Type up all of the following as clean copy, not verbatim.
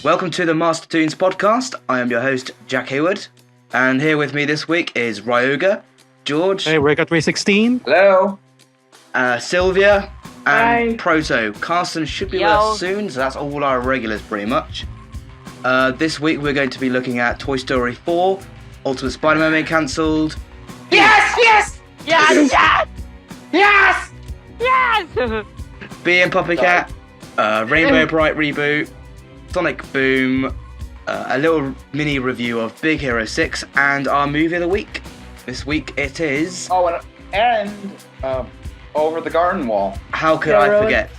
Welcome to the Master Toons podcast. I am your host, Jack Hayward, and here with me this week is Ryoga, George, Hey, Rika316. Hello. Sylvia, and Hi. Proto. Carson should be with us soon, so that's all our regulars pretty much. This week we're going to be looking at Toy Story 4, Ultimate Spider-Man being cancelled. Yes! Yes! Yes! B and PuppyCat, Rainbow Brite reboot, Sonic Boom, a little mini review of Big Hero 6, and our movie of the week. This week it is... Oh, and Over the Garden Wall. How could Yeah, I really? forget?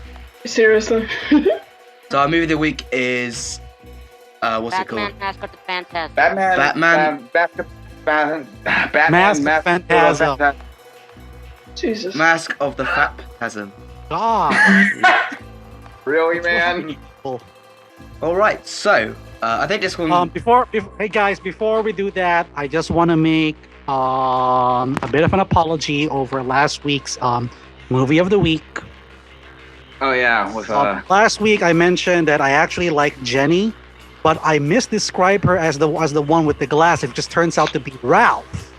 Seriously. So our movie of the week is... what's it called? Batman Mask of the Phantasm. Batman. Mask of Phantasm. Jesus. Mask of the Phantasm. God. Really, man? Alright, so, I think this one... Hey guys, before we do that, I just want to make a bit of an apology over last week's movie of the week. Oh yeah, with Last week I mentioned that I actually like Jenny, but I misdescribed her as the one with the glass. It just turns out to be Ralph.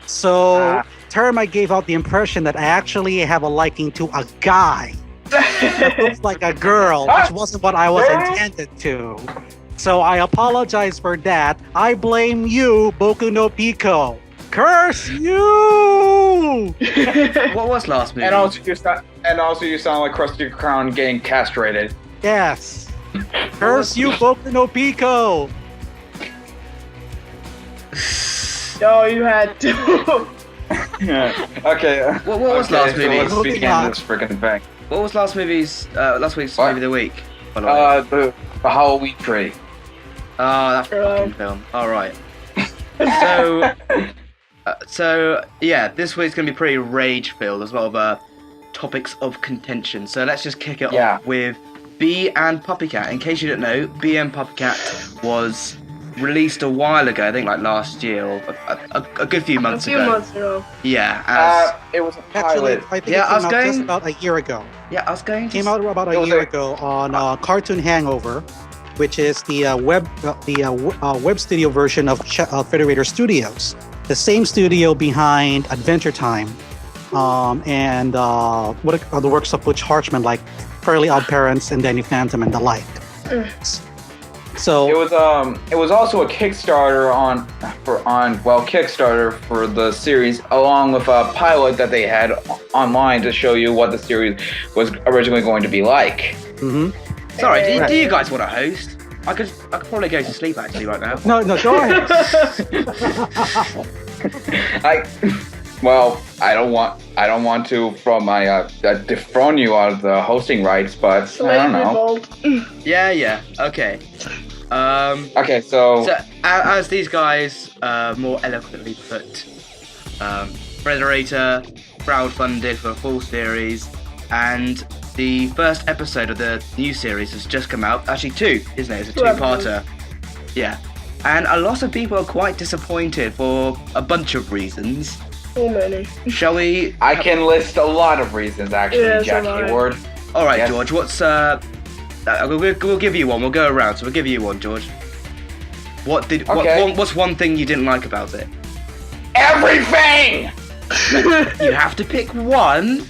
So, term I gave out the impression that I actually have a liking to a guy that looks like a girl, which wasn't what I was intended to. So I apologize for that. I blame you, Boku no Pico. Curse you! What was last movie? and also you sound like Krusty Krone getting castrated. Yes. Curse you, Boku no Pico. No, you had to. Okay. What was last movie? So let's begin this freaking thing. What was last week's What? movie of the week? By the way? The Halloween tree. That fucking film. Alright. So yeah, this week's going to be pretty rage-filled. There's a lot of topics of contention. So let's just kick it off with B and PuppyCat. In case you don't know, B and PuppyCat was released a while ago, I think like last year, or a good few months ago. A few months ago. Yeah, It was a Actually, pilot. I think Yeah, it I was came out just going- about a year ago. I was going to... Came out about It a was year a- ago on Cartoon Hangover, which is the web studio version of Federator Studios, the same studio behind Adventure Time, and what are the works of Butch Hartman, like Fairly Odd Parents and Danny Phantom and the like. So It was also a Kickstarter Kickstarter for the series, along with a pilot that they had online to show you what the series was originally going to be like. Sorry, do you guys want to host? I could probably go to sleep actually right now. no, go ahead. I don't want to from my dethrone you out of the hosting rights, but I don't know. Yeah, okay. Okay, so As these guys more eloquently put, Federator crowdfunded for a full series, and the first episode of the new series has just come out. Actually, two, isn't it? It's a two-parter. Yeah, and a lot of people are quite disappointed for a bunch of reasons. So many. Shall we? I can list a lot of reasons, actually, Yeah, Jack so do I. Hayward. All right, Yes. George. What's we'll give you one. We'll go around. So we'll give you one, George. Okay. What's one thing you didn't like about it? Everything! You have to pick one.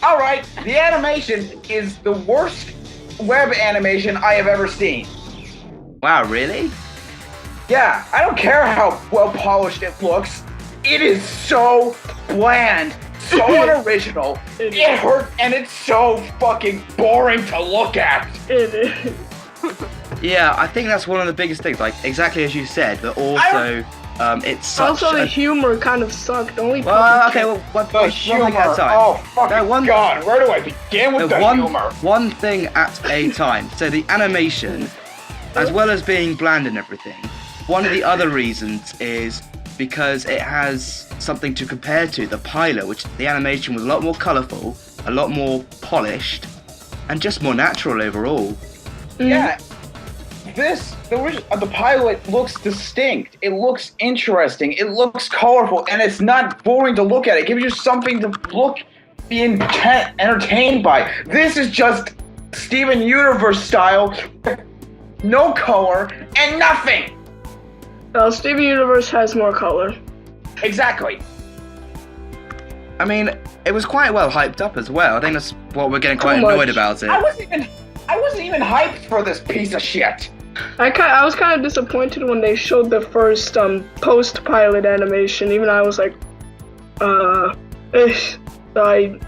Alright, the animation is the worst web animation I have ever seen. Wow, really? Yeah, I don't care how well polished it looks. It is so bland, so unoriginal. It hurts, and it's so fucking boring to look at. It is. Yeah, I think that's one of the biggest things. Like exactly as you said, but also it's such. Also, the humor kind of sucked. Only Well, PuppyCat. okay, well, one The thing humor. at a time. Oh, fucking God. Where do I begin with the humor? One thing at a time. So the animation, as well as being bland and everything, one of the other reasons is because it has something to compare to, the pilot, which the animation was a lot more colourful, a lot more polished, and just more natural overall. Yeah. The pilot looks distinct. It looks interesting. It looks colorful, and it's not boring to look at. It gives you something to be entertained by. This is just Steven Universe style no color, and nothing. Well, Steven Universe has more color. Exactly. I mean, it was quite well hyped up as well. I think that's what we're getting quite Too much. annoyed about it. I wasn't even hyped for this piece of shit. I was kind of disappointed when they showed the first post-pilot animation. Even I was like, so I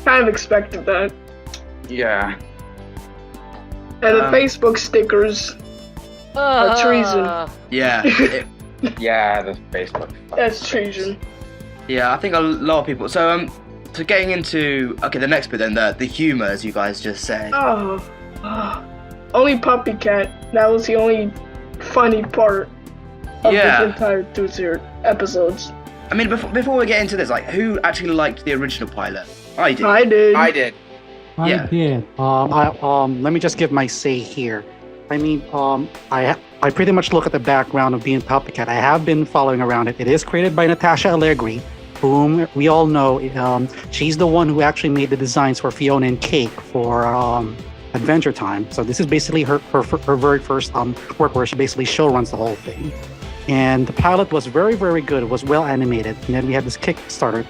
kind of expected that. Yeah. And the Facebook stickers are treason. Yeah. Yeah, the Facebook. That's treason. Yeah, I think a lot of people. So getting into the next bit then, the humor, as you guys just said. Only PuppyCat. That was the only funny part of the entire Toons episodes. I mean, before we get into this, like, who actually liked the original pilot? I did. I did. I did. Yeah. I did. Let me just give my say here. I mean, I pretty much look at the background of being PuppyCat. I have been following around it. It is created by Natasha Allegri, whom we all know. She's the one who actually made the designs for Fiona and Cake for Adventure Time. So this is basically her very first work where she basically show runs the whole thing. And the pilot was very, very good. It was well animated. And then we had this Kickstarter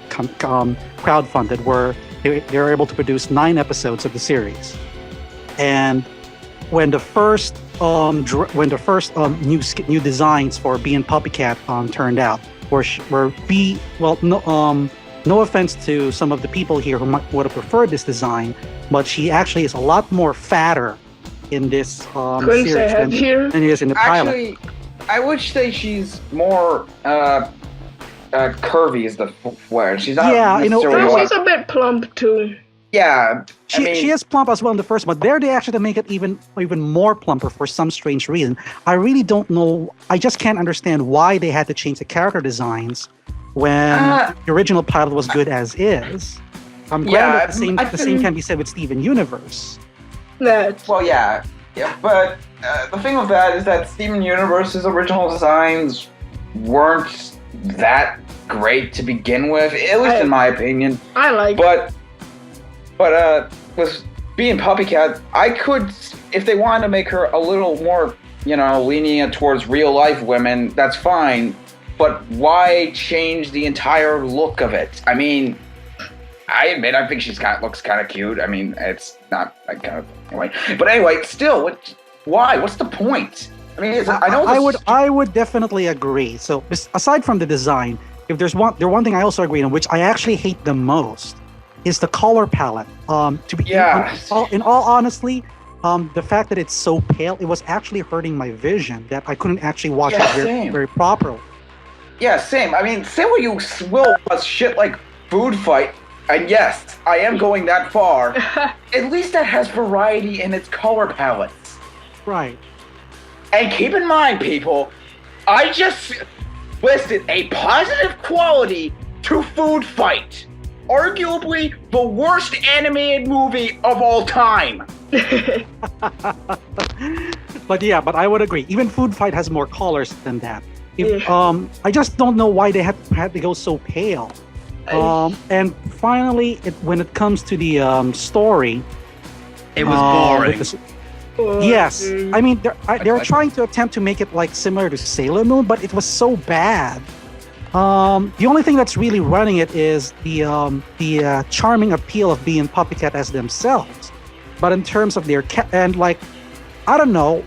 crowdfunded where they were able to produce 9 episodes of the series. And when the first new designs for Bee and PuppyCat turned out, no offense to some of the people here who would have preferred this design, but she actually is a lot more fatter in this series than it is in the pilot. Actually, I would say she's more curvy is the word. She's not necessarily She's a bit plump too. Yeah, she is plump as well in the first, but there they actually make it even more plumper for some strange reason. I really don't know. I just can't understand why they had to change the character designs when the original pilot was good as is. I'm glad that the same can be said with Steven Universe. Well, yeah, but the thing with that is that Steven Universe's original designs weren't that great to begin with, at least in my opinion. I like But with being PuppyCat, I could, if they wanted to make her a little more, lenient towards real life women, that's fine. But why change the entire look of it? I mean, I admit I think looks kind of cute. I mean, it's not that kind of anyway. But anyway, still, why? What's the point? I mean, I would definitely agree. So aside from the design, if there's one thing I also agree on, which I actually hate the most, is the color palette. In all honesty, the fact that it's so pale, it was actually hurting my vision. That I couldn't actually watch it very properly. Yeah, same. I mean, say what you will about shit like Food Fight, and yes, I am going that far. At least that has variety in its color palettes. Right. And keep in mind, people, I just listed a positive quality to Food Fight. Arguably the worst animated movie of all time. But I would agree. Even Food Fight has more colors than that. I just don't know why they had to go so pale. And finally, when it comes to the story, it was boring. Yes, I mean they're trying to attempt to make it like similar to Sailor Moon, but it was so bad. The only thing that's really running it is the charming appeal of being PuppyCat as themselves. But in terms of their I don't know.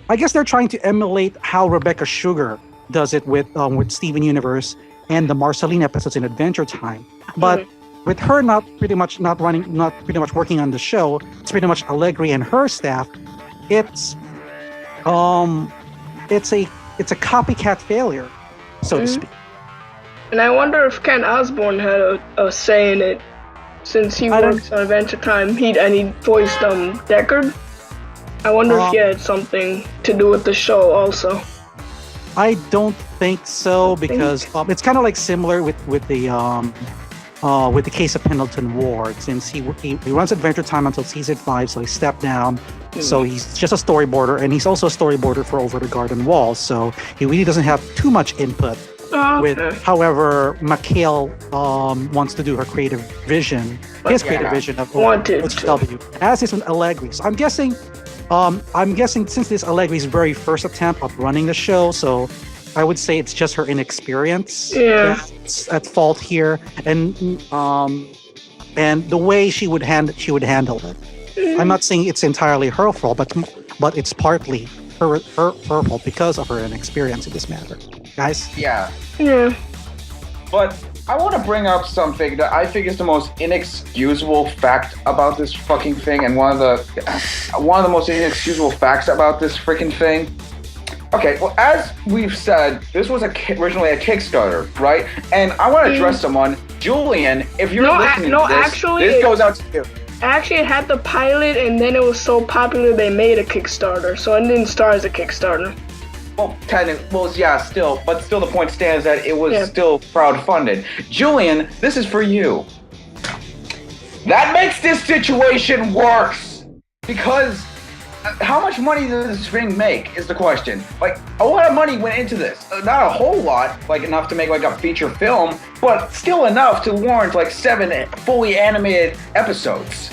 I guess they're trying to emulate how Rebecca Sugar does it with Steven Universe and the Marceline episodes in Adventure Time. But with her not pretty much working on the show, it's pretty much Allegri and her staff. It's a copycat failure, so to speak. And I wonder if Ken Osborne had a say in it, since he works on Adventure Time. He voiced Deckard. I wonder if he had something to do with the show also. I don't think so, because it's kind of like similar with the case of Pendleton Ward, since he runs Adventure Time until season 5, so he stepped down. So he's just a storyboarder, and he's also a storyboarder for Over the Garden Wall, so he really doesn't have too much input. However, McHale wants to do her creative vision, his creative vision of OHW, as is with Allegri. So I'm guessing I'm guessing since this Allegri's very first attempt at running the show, so I would say it's just her inexperience that's at fault here, and the way she would handle it. I'm not saying it's entirely her fault, but it's partly her fault because of her inexperience in this matter, guys. Yeah. Yeah. But I want to bring up something that I think is the most inexcusable fact about this fucking thing, and one of the most inexcusable facts about this freaking thing. Okay, well, as we've said, this was originally a Kickstarter, right? And I want to address someone, Julian. If you're listening to this, this goes out to you. Actually, it had the pilot, and then it was so popular they made a Kickstarter. So it didn't start as a Kickstarter. Well, still, the point stands that it was still crowdfunded. Julian, this is for you. That makes this situation worse, because how much money does this thing make is the question. Like, a lot of money went into this. Not a whole lot, like enough to make like a feature film, but still enough to warrant like 7 fully animated episodes.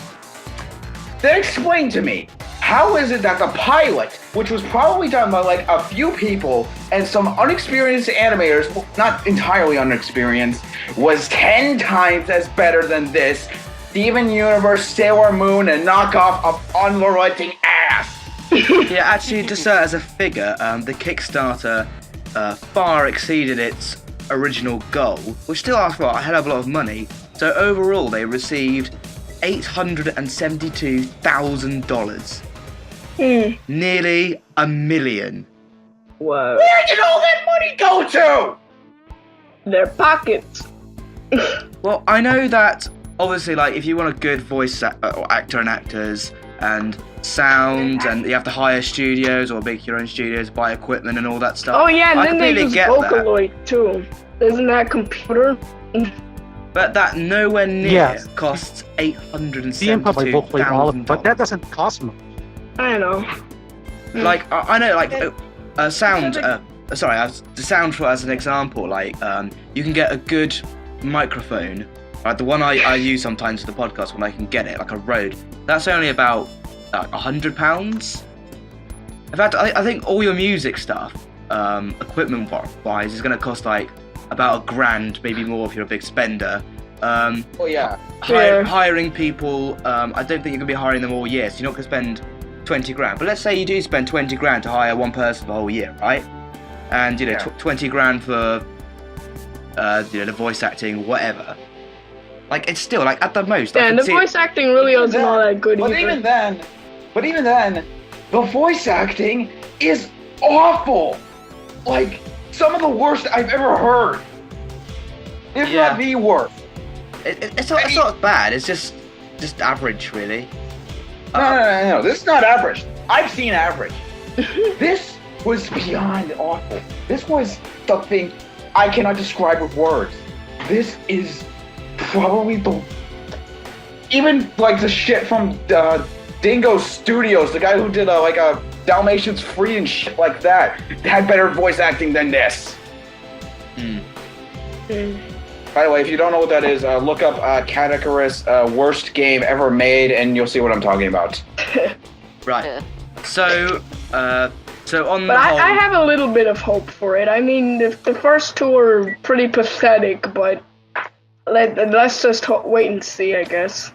Then explain to me, how is it that the pilot, which was probably done by like a few people and some unexperienced animators, well, not entirely unexperienced, was 10 times as better than this Steven Universe, Sailor Moon, and knockoff of unrelenting ass? Yeah, actually, just as a figure, the Kickstarter far exceeded its original goal, which still asked for a hell of a lot of money. So overall, they received $872,000. Nearly $1 million. Whoa. Where did all that money go to? Their pockets. Well, I know that, obviously, like, if you want a good voice actor and actors, and sound, and you have to hire studios or make your own studios, buy equipment and all that stuff. Oh yeah, and I then they use get Vocaloid too. Isn't that computer? But that nowhere near costs $872,000. But that doesn't cost much. I know. Like I know, like sound. The sound for as an example, like you can get a good microphone. Like the one I use sometimes for the podcast when I can get it, like a Rode. That's only about £100. In fact, I think all your music stuff, equipment-wise, is going to cost like about $1,000, maybe more if you're a big spender. Hiring people, I don't think you're going to be hiring them all year, so you're not going to spend 20 grand. But let's say you do spend 20 grand to hire one person the whole year, right? And 20 grand for the voice acting, whatever. Like, it's still, like, at the most. Yeah, and the voice acting really isn't all that good either. But even then, the voice acting is awful. Like, some of the worst I've ever heard. If not the worst. It's not bad. It's just average, really. No. This is not average. I've seen average. This was beyond awful. This was something I cannot describe with words. This is probably even like the shit from Dingo Studios, the guy who did like a Dalmatians Free and shit like that, had better voice acting than this. By the way, if you don't know what that is, look up Catacarus worst game ever made, and you'll see what I'm talking about. Right. So on but the whole... I have a little bit of hope for it. I mean, the first two are pretty pathetic, but let's just wait and see, I guess.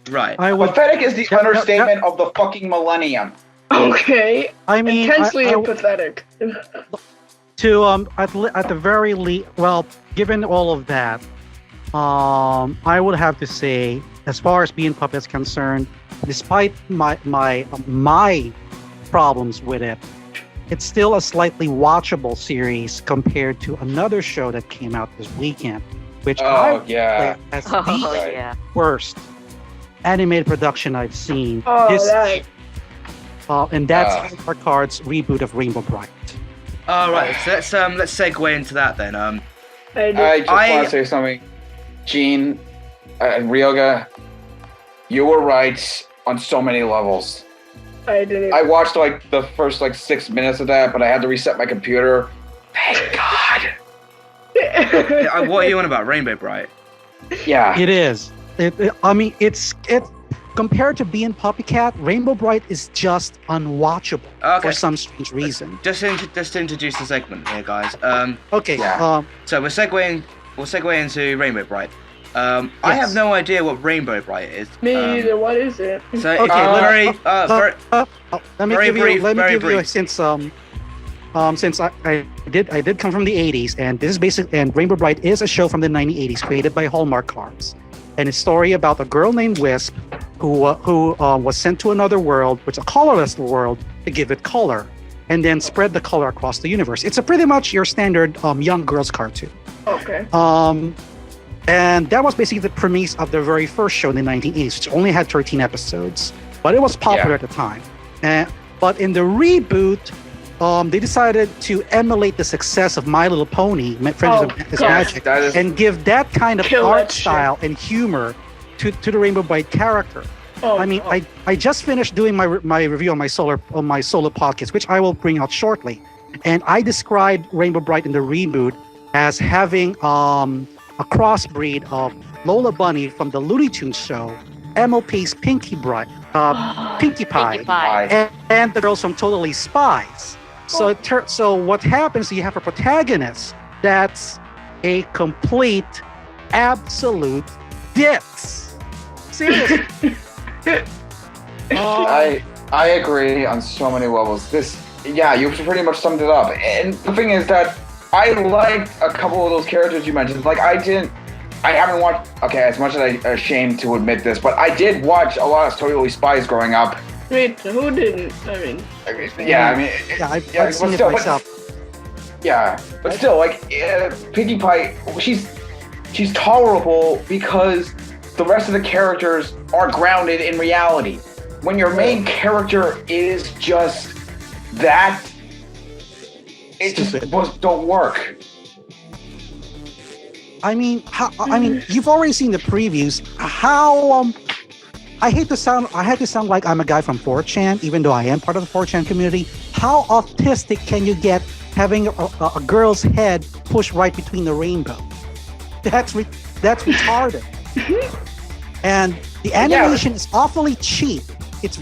Right. Pathetic is the understatement of the fucking millennium. Okay. I mean, intensely pathetic. At the very least, well, given all of that, I would have to say, as far as being Pup is concerned, despite my problems with it, it's still a slightly watchable series compared to another show that came out this weekend, which as the worst animated production I've seen. And that's Hyper Card's reboot of Rainbow Brite. All right, so let's segue into that then. I just want to say something, Gene, Ryoga, you were right on so many levels. I watched like the first 6 minutes of that, but I had to reset my computer. Thank God. What are you on about, Rainbow Brite? Yeah, it is. I mean, it's compared to being PuppyCat, Rainbow Brite is just unwatchable Okay. for some strange reason. Just to introduce the segment here, guys. Okay. Yeah. So we'll segue into Rainbow Brite. I Yes. have no idea what Rainbow Brite is. Me either. What is it? So Okay, it's very let me very give brief, you. Let me very give you brief. since I did come from the 80s, and this is basically, and Rainbow Brite is a show from the 1980s created by Hallmark Cards, and it's a story about a girl named Wisp who was sent to another world, which is a colorless world, to give it color, and then spread the color across the universe. It's a pretty much your standard young girls cartoon. Okay. And that was basically the premise of the very first show in the 1980s, which only had 13 episodes, but it was popular Yeah. at the time. But in the reboot, they decided to emulate the success of My Little Pony, Friends Oh, of His God. Magic, That is- and give that kind of Kill art that shit. style and humor to the Rainbow Brite character. Oh, I mean, I just finished doing my review on my solo podcast, which I will bring out shortly, and I described Rainbow Brite in the reboot as having a crossbreed of Lola Bunny from the Looney Tunes show, MLP's Pinkie Pie, Pinkie Pie. and the girls from Totally Spies. So so what happens? You have a protagonist that's a complete, absolute ditz. Seriously. I agree on so many levels. You pretty much summed it up. And the thing is that I liked a couple of those characters you mentioned. Like I haven't watched. Okay, as much as I'm ashamed to admit this, but I did watch a lot of Totally Spies growing up. wait, who didn't? I mean, I've seen it myself. But still, like Pinkie Pie, she's tolerable because the rest of the characters are grounded in reality. When your main character is just that, it Stupid. just don't work. I mean, you've already seen the previews. How I hate to sound like I'm a guy from 4chan, even though I am part of the 4chan community. How autistic can you get having a girl's head pushed right between the rainbow? That's retarded. And the animation is awfully cheap. It's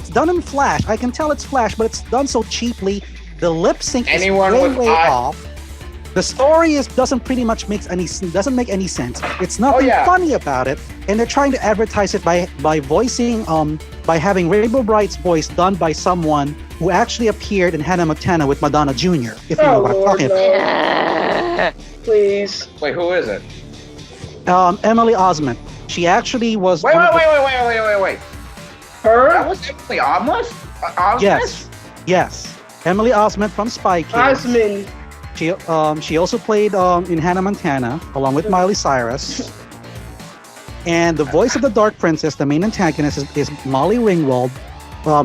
done in Flash. I can tell it's Flash, but it's done so cheaply. The lip sync is way off. The story doesn't make any sense. It's nothing funny about it, and they're trying to advertise it by voicing by having Rainbow Brite's voice done by someone who actually appeared in Hannah Montana with Madonna Jr. If you know what I'm talking about. please. Wait, who is it? Emily Osment. She actually was. Wait. Her? That was Emily Osment? Yes. Emily Osment from Spy Kids. Osmond. She also played in Hannah Montana along with Miley Cyrus. And the voice of the Dark Princess, the main antagonist, is Molly Ringwald.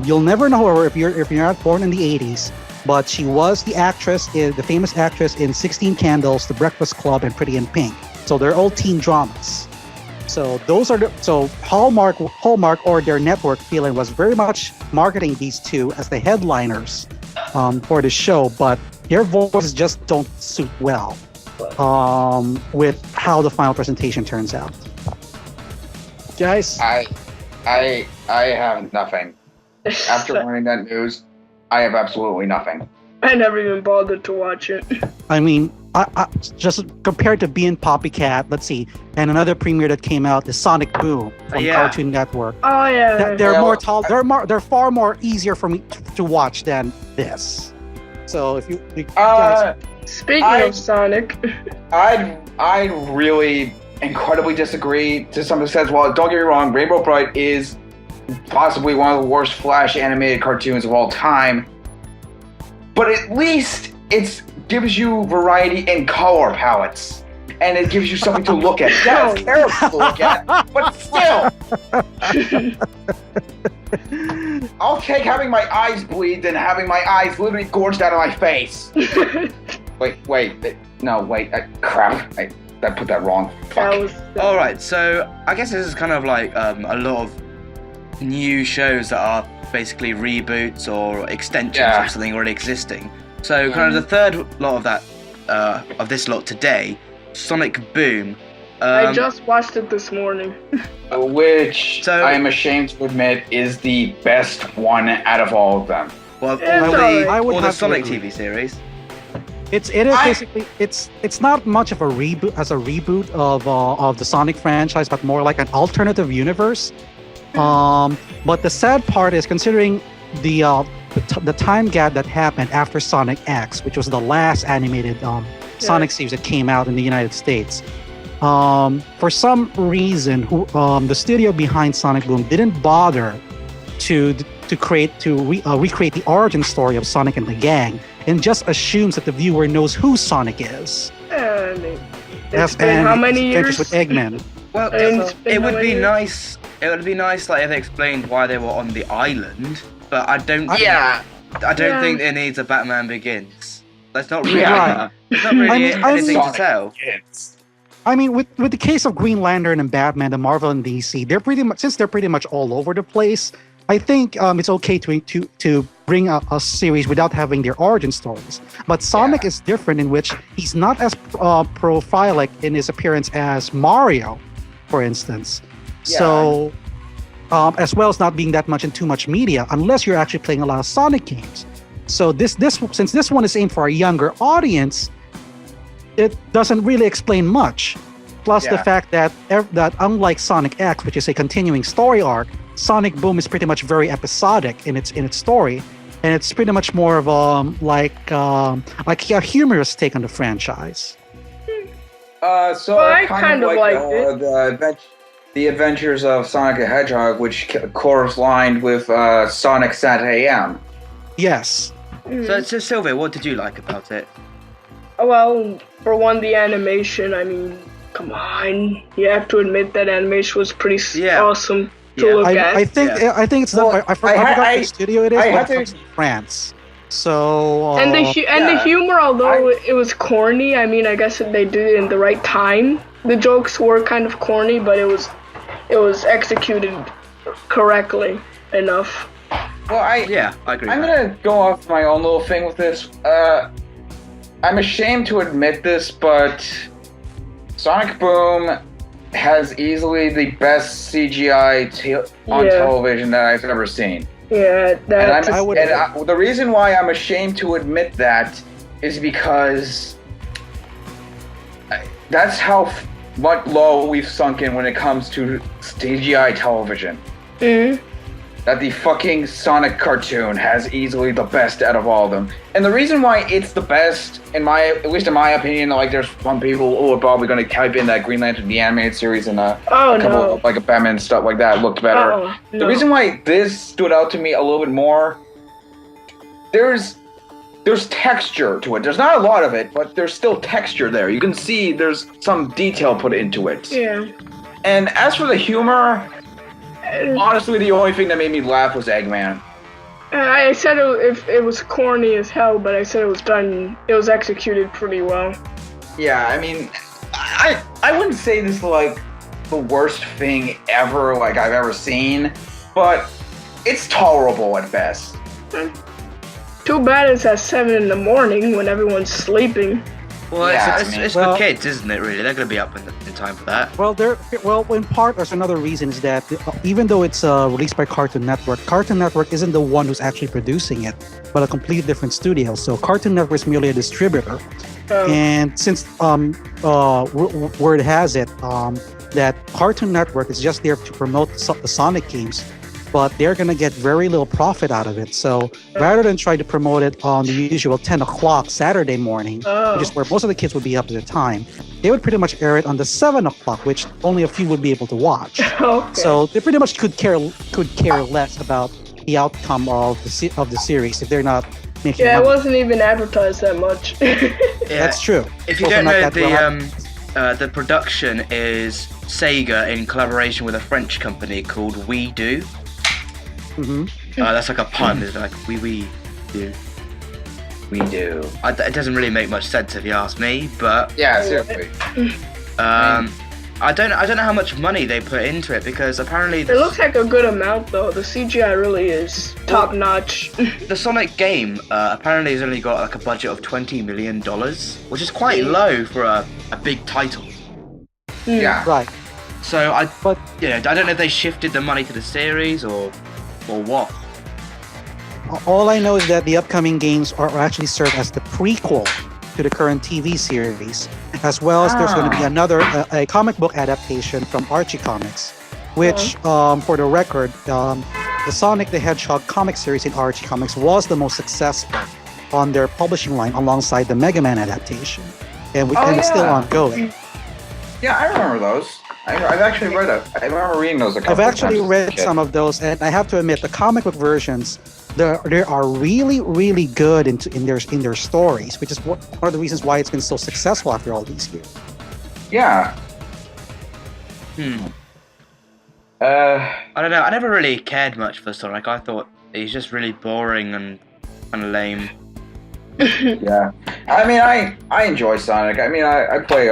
You'll never know her if you're not born in the 80s, but she was the famous actress in 16 Candles, The Breakfast Club, and Pretty in Pink. So they're all teen dramas. So those are Hallmark or their network feeling was very much marketing these two as the headliners for the show, but their voices just don't suit well with how the final presentation turns out. Guys, I have nothing. After learning that news, I have absolutely nothing. I never even bothered to watch it. I mean, I just compared to being PuppyCat, let's see, and another premiere that came out is Sonic Boom from Cartoon Network. Oh yeah. They're far more easier for me to watch than this. So if you guys, Speaking of Sonic, I really incredibly disagree to some extent. Well, don't get me wrong, Rainbow Brite is possibly one of the worst Flash animated cartoons of all time, but at least it gives you variety in color palettes, and it gives you something to look at. Yeah, it's terrible to look at, but still. I'll take having my eyes bleed than having my eyes literally gorged out of my face. Crap. I put that wrong. Fuck. Alright, so I guess this is kind of like a lot of new shows that are basically reboots or extensions of something already existing. So kind of the third lot of that, of this lot today, Sonic Boom, I just watched it this morning. Which So- I am ashamed to admit is the best one out of all of them. Well, Yeah, all it's the, alright. I would all the have to Sonic agree. TV series. It is basically it's not much of a reboot of the Sonic franchise, but more like an alternative universe. But the sad part is considering the time gap that happened after Sonic X, which was the last animated Sonic series that came out in the United States. For some reason, the studio behind Sonic Boom didn't bother to recreate the origin story of Sonic and the gang, and just assumes that the viewer knows who Sonic is. And it's been how many years? With Eggman. Well, And it's been it would how be many nice. It would be nice, like, if they explained why they were on the island. But I don't. Yeah. I don't Yeah. think it needs a Batman Begins. That's not really. Yeah. There's not really I mean, anything to Sonic tell. Kids. I mean, with the case of Green Lantern and Batman, the Marvel and DC, they're pretty much all over the place. I think it's okay to bring a series without having their origin stories. But Sonic is different in which he's not as prophilic in his appearance as Mario, for instance. Yeah. So, as well as not being that much in too much media, unless you're actually playing a lot of Sonic games. So since this one is aimed for a younger audience, it doesn't really explain much. Plus the Yeah. fact that unlike Sonic X, which is a continuing story arc, Sonic Boom is pretty much very episodic in its story, and it's pretty much more of like a humorous take on the franchise. So Well, I I kind kind of of like liked the Adventures of Sonic the Hedgehog, which corresponded with Sonic Sat AM. Yes. So Sylvia, what did you like about it? Well, for one, the animation. I mean, come on, you have to admit that animation was pretty Yeah. awesome to Yeah. look at. I think it's Well, I forgot I- what studio it is, I but had it to- comes from France. So And the yeah. humor, although it was corny, I mean, I guess they did it in the right time. The jokes were kind of corny, but it was executed correctly enough. Well, Yeah, I agree. I'm with that. gonna go off my own little thing with this. I'm ashamed to admit this, but Sonic Boom has easily the best CGI on Yeah. television that I've ever seen. Yeah, that. The reason why I'm ashamed to admit that is because that's how much low we've sunk in when it comes to CGI television. Mhm. That the fucking Sonic cartoon has easily the best out of all of them. And the reason why it's the best, at least in my opinion, like there's some people who are probably going to type in that Green Lantern the animated series and a couple no. of like a Batman stuff like that looked better. Oh, The no. reason why this stood out to me a little bit more, there's texture to it. There's not a lot of it, but there's still texture there. You can see there's some detail put into it. Yeah. And as for the humor, honestly, the only thing that made me laugh was Eggman. I said it was corny as hell, but I said it was executed pretty well. Yeah, I mean, I wouldn't say this is like the worst thing ever, like I've ever seen, but it's tolerable at best. Too bad it's at 7 in the morning when everyone's sleeping. Well, Yeah, it's well- for kids, isn't it? Really, they're going to be up in time for that. Well, in part, there's another reason is that even though it's released by Cartoon Network isn't the one who's actually producing it, but a completely different studio. So Cartoon Network is merely a distributor. And since word has it that Cartoon Network is just there to promote the Sonic games, but they're going to get very little profit out of it. So rather than try to promote it on the usual 10 o'clock Saturday morning, which is where most of the kids would be up at the time, they would pretty much air it on the 7 o'clock, which only a few would be able to watch. Okay. So they pretty much could care less about the outcome of the series if they're not making Yeah, it money. wasn't even advertised that much. Yeah. That's true. If you Also don't not know, that well the production is Sega in collaboration with a French company called We Do. Mhm. That's like a pun. It's like we do. We do. It doesn't really make much sense if you ask me, but Yeah, seriously. I don't know how much money they put into it because apparently It looks like a good amount though. The CGI really is top notch. the Sonic game apparently has only got like a budget of $20 million, which is quite low for a big title. Yeah. Right. So I But don't know if they shifted the money to the series or what. all I know is that the upcoming games are actually served as the prequel to the current TV series, as well as there's going to be another a comic book adaptation from Archie Comics, which, for the record, the Sonic the Hedgehog comic series in Archie Comics was the most successful on their publishing line alongside the Mega Man adaptation, and it's still ongoing. Yeah, I remember those. I've actually read it. I remember reading those a couple I've actually times as a read kid. some of those, and I have to admit, the comic book versions, they are really, really good in their stories, which is one of the reasons why it's been so successful after all these years. Yeah. I don't know. I never really cared much for Sonic. I thought he's just really boring and kind of lame. Yeah. I mean, I enjoy Sonic. I mean, I play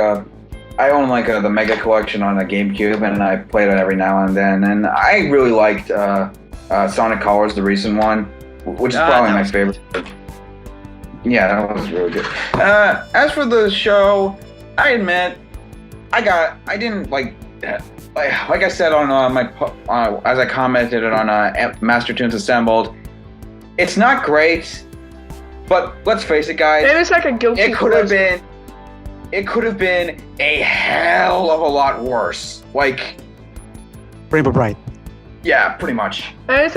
I own like the Mega Collection on a GameCube, and I play that every now and then. And I really liked Sonic Colors, the recent one, which is probably my favorite. Yeah, that was really good. As for the show, I admit, I didn't like I said on as I commented on Master Toons Assembled, it's not great, but let's face it, guys. It is like a guilty pleasure. It could have been a hell of a lot worse. Like, Rainbow Bright. yeah, pretty much. And it's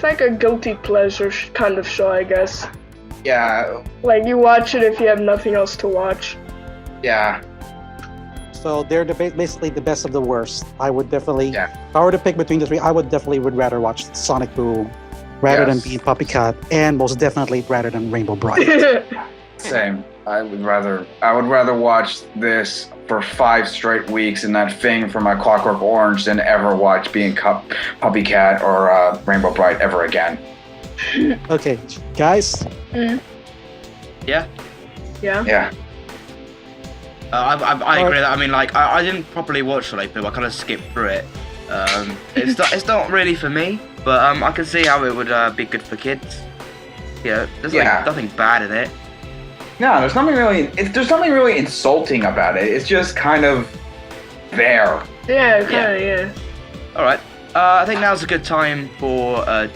like a guilty pleasure kind of show, I guess. Yeah, Like you watch it if you have nothing else to watch. yeah. So they're basically the best of the worst. I would definitely, Yeah. if I were to pick between the three, I would rather watch Sonic Boom rather than being PuppyCat, and most definitely rather than Rainbow Bright. Same. I would rather watch this for 5 straight weeks in that thing from my Clockwork Orange than ever watch being PuppyCat or Rainbow Bright ever again. Okay, guys. Yeah. Yeah. Yeah. I agree with that. I mean, like, I didn't properly watch Sonic Boom. I kind of skipped through it. It's not really for me, but I can see how it would be good for kids. Yeah, there's like nothing bad in it. No, there's nothing really insulting about it. It's just kind of there. Yeah, kinda, yeah. All right. I think now's a good time for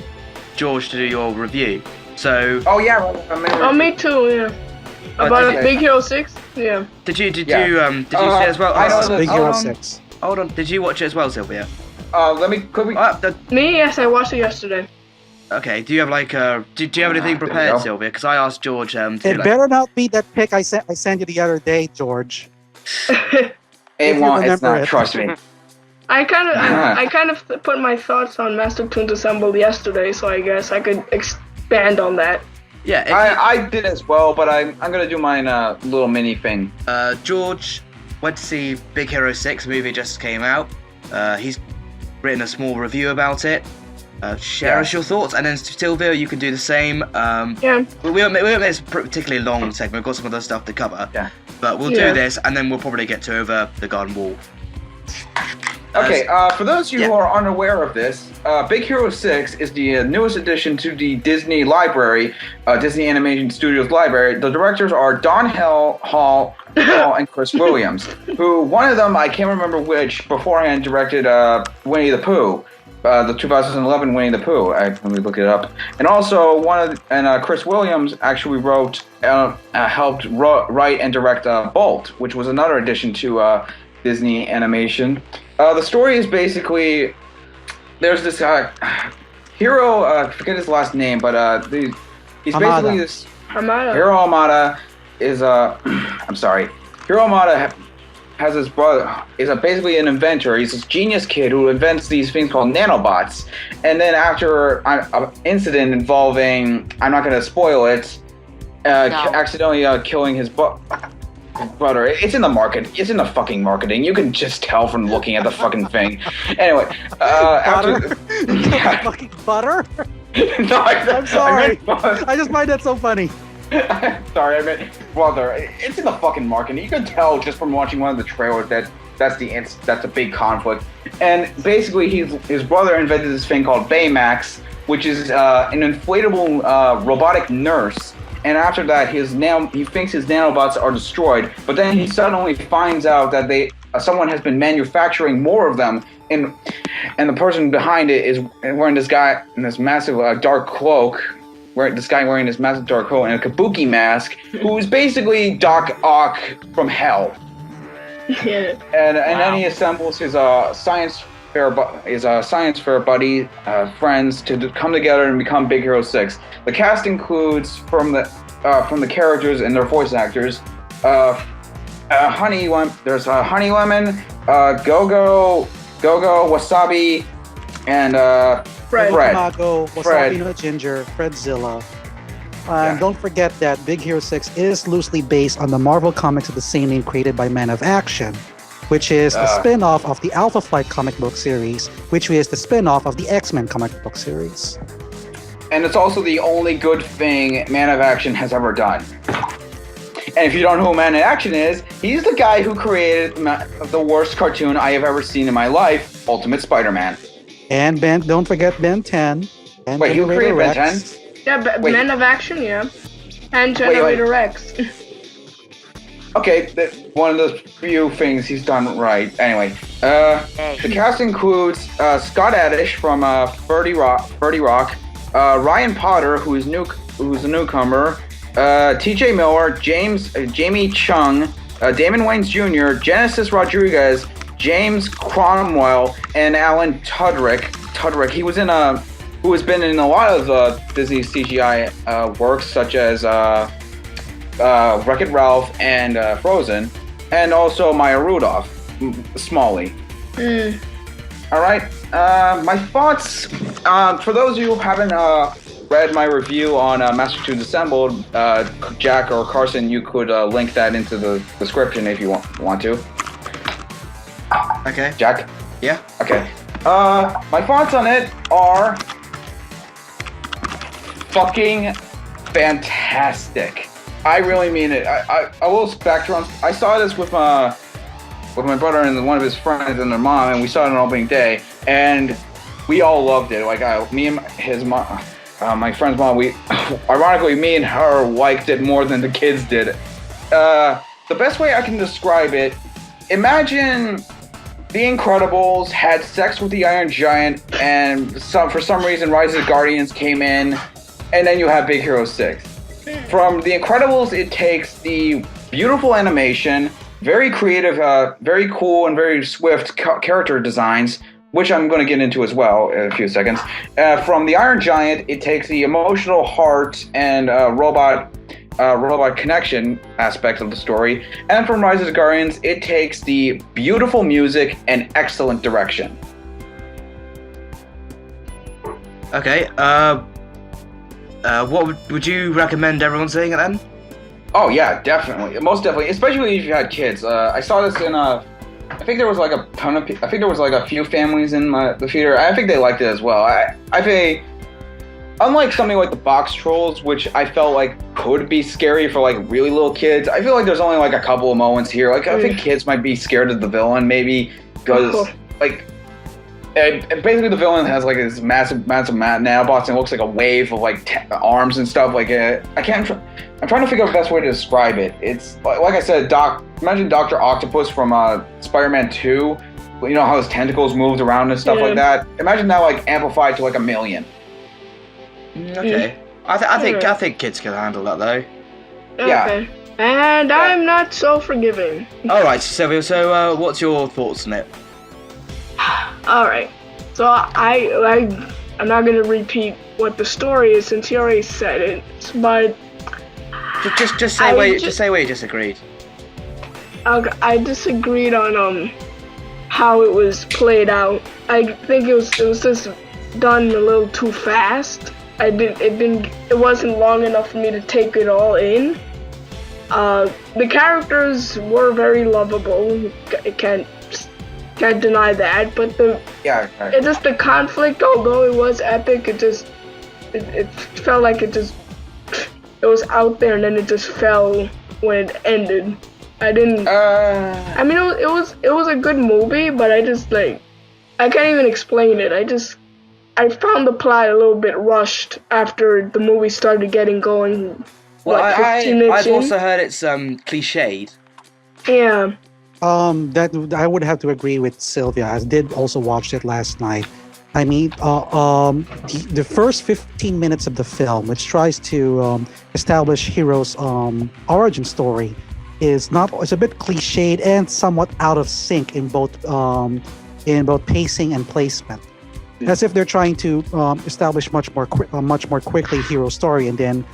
George to do your review. So. Oh yeah. Oh, me too. Yeah. About Big Hero 6. Yeah. Did you see it as well? I know Big Hero 6. Hold on. Did you watch it as well, Sylvia? Could we? Me, yes, I watched it yesterday. Okay. Do you have like do you have anything prepared, Sylvia? Because I asked George It better not be that pic I sent you the other day, George. It won't. It's not. it. Trust me. I kind of put my thoughts on Master Toons Assembled yesterday, so I guess I could expand on that. Yeah. I did as well, but I'm gonna do mine little mini thing. George went to see Big Hero 6. Movie just came out. He's written a small review about it. Share us your thoughts, and then Sylvia, you can do the same. Yeah. We won't make this a particularly long segment. We've got some other stuff to cover. Yeah. But we'll do this, and then we'll probably get to Over the Garden Wall. Okay, for those of you who are unaware of this, Big Hero 6 is the newest addition to the Disney library, Disney Animation Studios library. The directors are Don Hall, and Chris Williams, who, one of them, I can't remember which, beforehand directed Winnie the Pooh, the 2011 Winnie the Pooh. Let me look it up. And also, Chris Williams actually helped write and direct Bolt, which was another addition to Disney Animation. The story is basically, there's this hero, I forget his last name, but he's Hamada. basically this... Hamada. Hiro Hamada is I'm sorry. Hiro Hamada has his brother, is basically an inventor. He's this genius kid who invents these things called nanobots. And then after an incident involving, I'm not going to spoil it, accidentally killing his brother. It's in the market. It's in the fucking marketing. You can just tell from looking at the fucking thing. Anyway, after Fucking butter? no, I'm sorry. I I just find that so funny. sorry, I meant brother. It's in the fucking marketing. You can tell just from watching one of the trailers that that's a big conflict. And basically, his brother invented this thing called Baymax, which is an inflatable robotic nurse. And after that, he thinks his nanobots are destroyed, but then he suddenly finds out that someone has been manufacturing more of them, and the person behind it is wearing this guy in this massive dark cloak. This guy wearing this massive dark coat and a kabuki mask, who is basically Doc Ock from hell. Yeah. And then he assembles his science fair buddy friends to come together and become Big Hero 6. The cast includes from the characters and their voice actors, Honey Lemon, Go-Go, Wasabi, and Fred. Tamago, Wasabi no Ginger, Fredzilla. Don't forget that Big Hero 6 is loosely based on the Marvel comics of the same name created by Man of Action, which is a spin-off of the Alpha Flight comic book series, which is the spin-off of the X-Men comic book series. And it's also the only good thing Man of Action has ever done. And if you don't know who Man of Action is, he's the guy who created the worst cartoon I have ever seen in my life, Ultimate Spider-Man. And don't forget Ben 10. And wait, who created Ben 10? Yeah, Man of Action, yeah. And Generator X. Okay, one of the few things he's done right. Anyway, the cast includes Scott Addish from 30 Rock, Ryan Potter, who's a newcomer, T.J. Miller, Jamie Chung, Damon Wayans Jr., Genesis Rodriguez, James Cromwell, and Alan Tuddyk. He was who has been in a lot of Disney CGI works, such as Wreck-It Ralph and Frozen, and also Maya Rudolph, Smalley. All right, my thoughts. For those of you who haven't read my review on Master Toons Assembled, Jack or Carson, you could link that into the description if you want to. Okay. Jack? Yeah. Okay. My thoughts on it are fucking fantastic. I really mean it. I will background. I saw this with my brother and one of his friends and their mom, and we saw it on opening day, and we all loved it. Like me and his mom, my friend's mom. Ironically, me and her liked it more than the kids did. The best way I can describe it: imagine The Incredibles had sex with the Iron Giant, and for some reason, Rise of the Guardians came in, and then you have Big Hero 6. From The Incredibles, it takes the beautiful animation, very creative, very cool, and very swift character designs, which I'm going to get into as well in a few seconds. From the Iron Giant, it takes the emotional heart and robot connection aspect of the story. And from Rise of the Guardians, it takes the beautiful music and excellent direction. Okay, what would you recommend everyone seeing it then? Oh yeah, definitely, most definitely, especially if you had kids. I saw this in I think there was like a ton of. I think there was like a few families in the theater. I think they liked it as well. I think, unlike something like the Box Trolls, which I felt like could be scary for like really little kids, I feel like there's only like a couple of moments here. Like I think kids might be scared of the villain, maybe because like. And basically, the villain has like this massive nanobots, and it looks like a wave of like arms and stuff. Like I'm trying to figure out the best way to describe it. It's like I said, imagine Dr. Octopus from Spider-Man 2. You know how his tentacles moved around and stuff like that. Imagine that like amplified to like 1 million. Okay, I think kids can handle that though. Yeah. Okay. And I'm not so forgiving. All right, Sylvia. So, what's your thoughts on it? All right. So I'm not gonna repeat what the story is since you already said it. But Just say where you disagreed. okay, I disagreed on how it was played out. I think it was just done a little too fast. It wasn't long enough for me to take it all in. The characters were very lovable. I can't deny that, but it's just the conflict, although it was epic, it felt like it was out there and then it just fell when it ended. I didn't I mean it was a good movie, but I just I can't even explain it. I found the plot a little bit rushed after the movie started getting going. Well, 15 minutes I've in. also heard it's cliched. Yeah. That I would have to agree with Sylvia. I did also watch it last night. I mean, the first 15 minutes of the film, which tries to establish Hero's origin story, is a bit cliched and somewhat out of sync in both pacing and placement, as if they're trying to establish much more quickly Hero's story, and then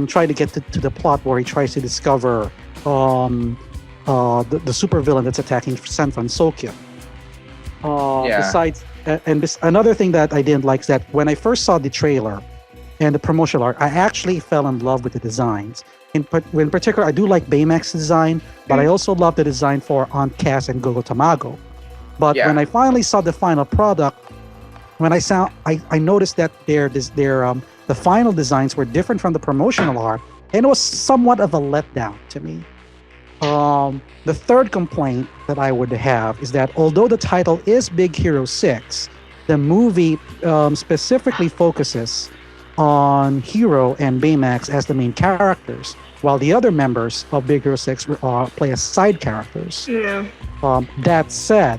try to get to the plot where he tries to discover the supervillain that's attacking San Francisco. Besides, another thing that I didn't like is that when I first saw the trailer and the promotional art, I actually fell in love with the designs. In particular, I do like Baymax's design, but I also love the design for Aunt Cass and Gogo Tamago. But when I finally saw the final product, I noticed that the final designs were different from the promotional art, and it was somewhat of a letdown to me. The third complaint that I would have is that although the title is Big Hero 6, the movie specifically focuses on Hero and Baymax as the main characters, while the other members of Big Hero 6 play as side characters. Yeah. That said,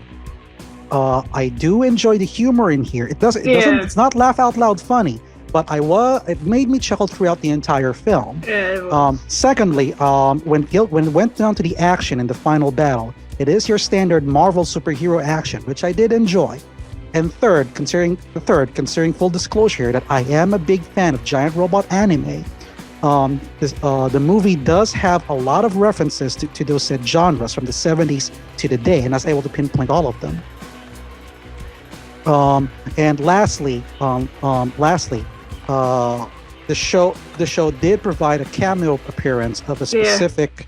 I do enjoy the humor in here. It's not laugh out loud funny, but it made me chuckle throughout the entire film. Secondly, when it went down to the action in the final battle, it is your standard Marvel superhero action, which I did enjoy. And third, considering full disclosure that I am a big fan of giant robot anime, the movie does have a lot of references to those said genres from the 70s to today, and I was able to pinpoint all of them. And lastly, the show did provide a cameo appearance of a specific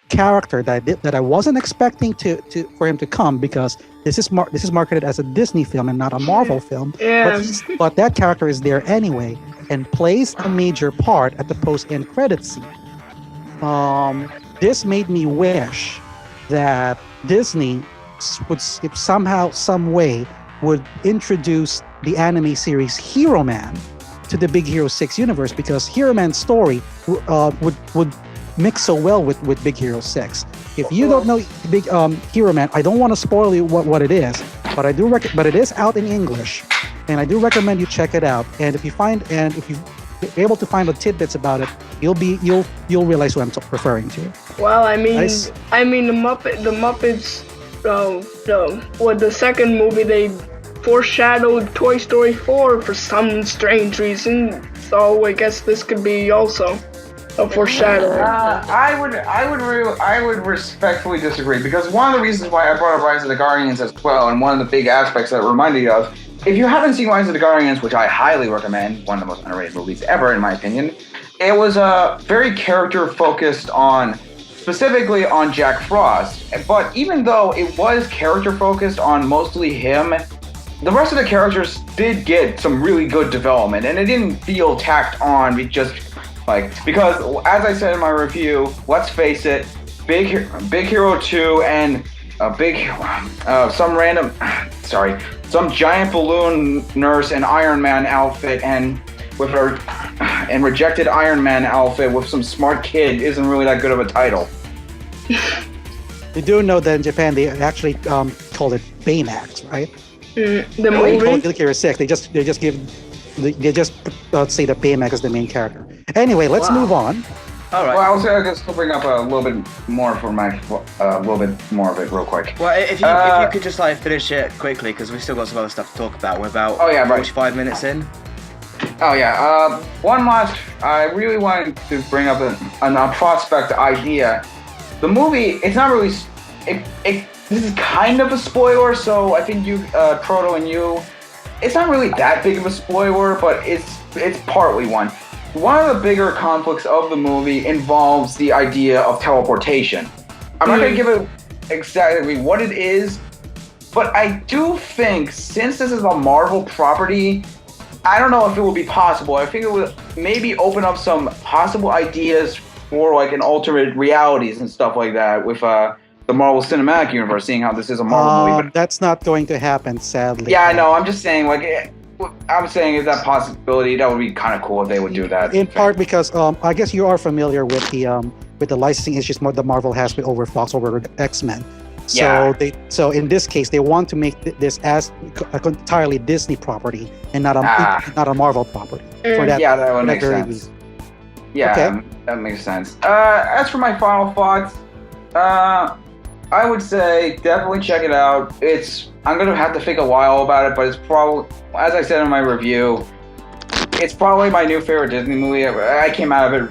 character that I wasn't expecting for him to come, because this is marketed as a Disney film and not a Marvel film. But that character is there anyway and plays a major part at the post-end credits scene. This made me wish that Disney would somehow, some way, would introduce the anime series Hero Man to the Big Hero 6 universe, because Hero Man's story would mix so well with Big Hero 6. If you don't know Big Hero Man, I don't want to spoil you what it is, but but it is out in English, and I do recommend you check it out. And if you're able to find the tidbits about it, you'll realize who I'm referring to. Well, I mean the Muppets. The second movie, they foreshadowed Toy Story 4 for some strange reason. So I guess this could be also a foreshadowing. I would respectfully disagree, because one of the reasons why I brought up Rise of the Guardians as well, and one of the big aspects that it reminded you of, if you haven't seen Rise of the Guardians, which I highly recommend, one of the most underrated movies ever in my opinion, it was very character focused specifically on Jack Frost. But even though it was character focused on mostly him, the rest of the characters did get some really good development, and it didn't feel tacked on because as I said in my review, let's face it, Big Hero 2 and some giant balloon nurse and Iron Man outfit and rejected Iron Man outfit with some smart kid isn't really that good of a title. You do know that in Japan they actually called it Baymax, right? The movie? Big Hero 6. They just say that Baymax is the main character. Anyway, let's move on. All right. Well, I was going to just bring up a little bit more of it real quick. Well, if you could just finish it quickly, because we've still got some other stuff to talk about. We're about 45 minutes in. Oh yeah. One last. I really wanted to bring up a prospect idea. The movie. It's not really. This is kind of a spoiler, so I think you, Proto, and you. It's not really that big of a spoiler, but it's partly one. One of the bigger conflicts of the movie involves the idea of teleportation. I'm not going to give it exactly what it is, but I do think, since this is a Marvel property, I don't know if it would be possible. I think it would maybe open up some possible ideas for an alternate realities and stuff like that with the Marvel Cinematic Universe, seeing how this is a Marvel movie. But that's not going to happen, sadly. Yeah, I know. I'm just saying, I'm saying is that possibility. That would be kind of cool if they would do that. In part because I guess you are familiar with the licensing issues that Marvel has with over Fox, over X-Men. So so in this case, they want to make this as entirely Disney property and not a Marvel property. For that, that would make very sense. reason. Yeah, Okay. that makes sense. As for my final thoughts, I would say definitely check it out. I'm gonna have to think a while about it, but it's probably, as I said in my review, it's probably my new favorite Disney movie. I came out of it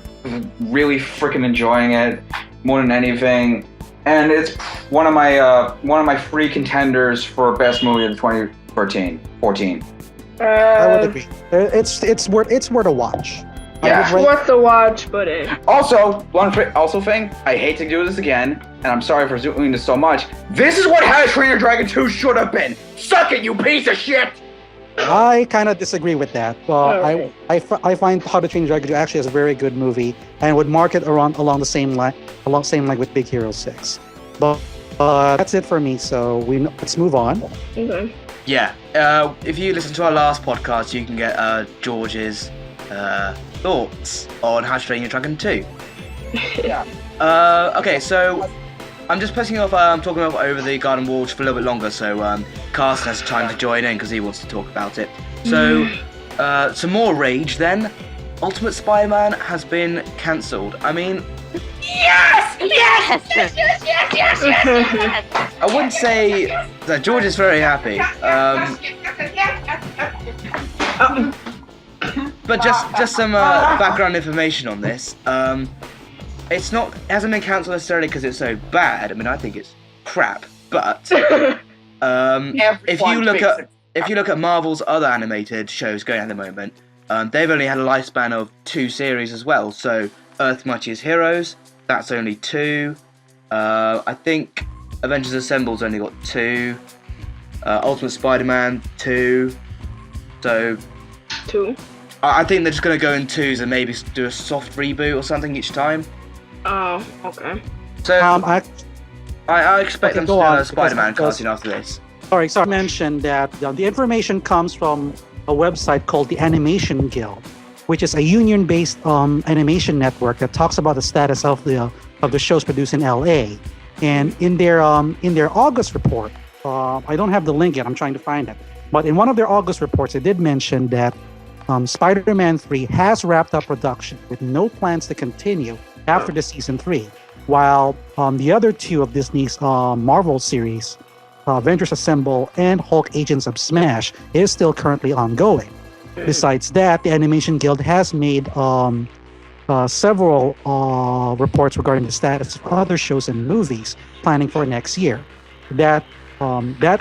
really freaking enjoying it more than anything, and it's one of my free contenders for best movie of 2014. I would agree. It's worth a watch. Yeah. It's worth the watch, but Also, thing, I hate to do this again, and I'm sorry for doing this so much. This is what How to Train Your Dragon 2 should have been. Suck it, you piece of shit! I kind of disagree with that. Okay. I find How to Train Your Dragon 2 actually is a very good movie and would mark it along the same line with Big Hero 6. But that's it for me. So let's move on. okay. Yeah. If you listen to our last podcast, you can get George's thoughts on How to Train Your Dragon 2. Yeah. Okay, so I'm just pressing off. Talking off over the garden wall for a little bit longer, so Carson has time to join in because he wants to talk about it. So, some more rage then. Ultimate Spider-Man has been cancelled. I mean, Yes! I wouldn't say that George is very happy. But just some background information on this. It hasn't been cancelled necessarily because it's so bad. I mean, I think it's crap. But if you look at Marvel's other animated shows going at the moment, they've only had a lifespan of 2 series as well. So Earth's Mightiest Heroes, that's only 2. I think Avengers Assemble's only got 2. Ultimate Spider-Man 2. So 2. I think they're just going to go in 2s and maybe do a soft reboot or something each time. Oh, okay. So I expect Okay, them to go do on, a Spider-Man because- cartoon after this. Sorry, I mentioned that the information comes from a website called the Animation Guild, which is a union-based animation network that talks about the status of the shows produced in LA. And in their August report, I don't have the link yet. I'm trying to find it. But in one of their August reports, they did mention that Spider-Man 3 has wrapped up production with no plans to continue after the season 3, while the other 2 of Disney's Marvel series, Avengers Assemble and Hulk Agents of Smash, is still currently ongoing. Besides that, the Animation Guild has made several reports regarding the status of other shows and movies planning for next year. That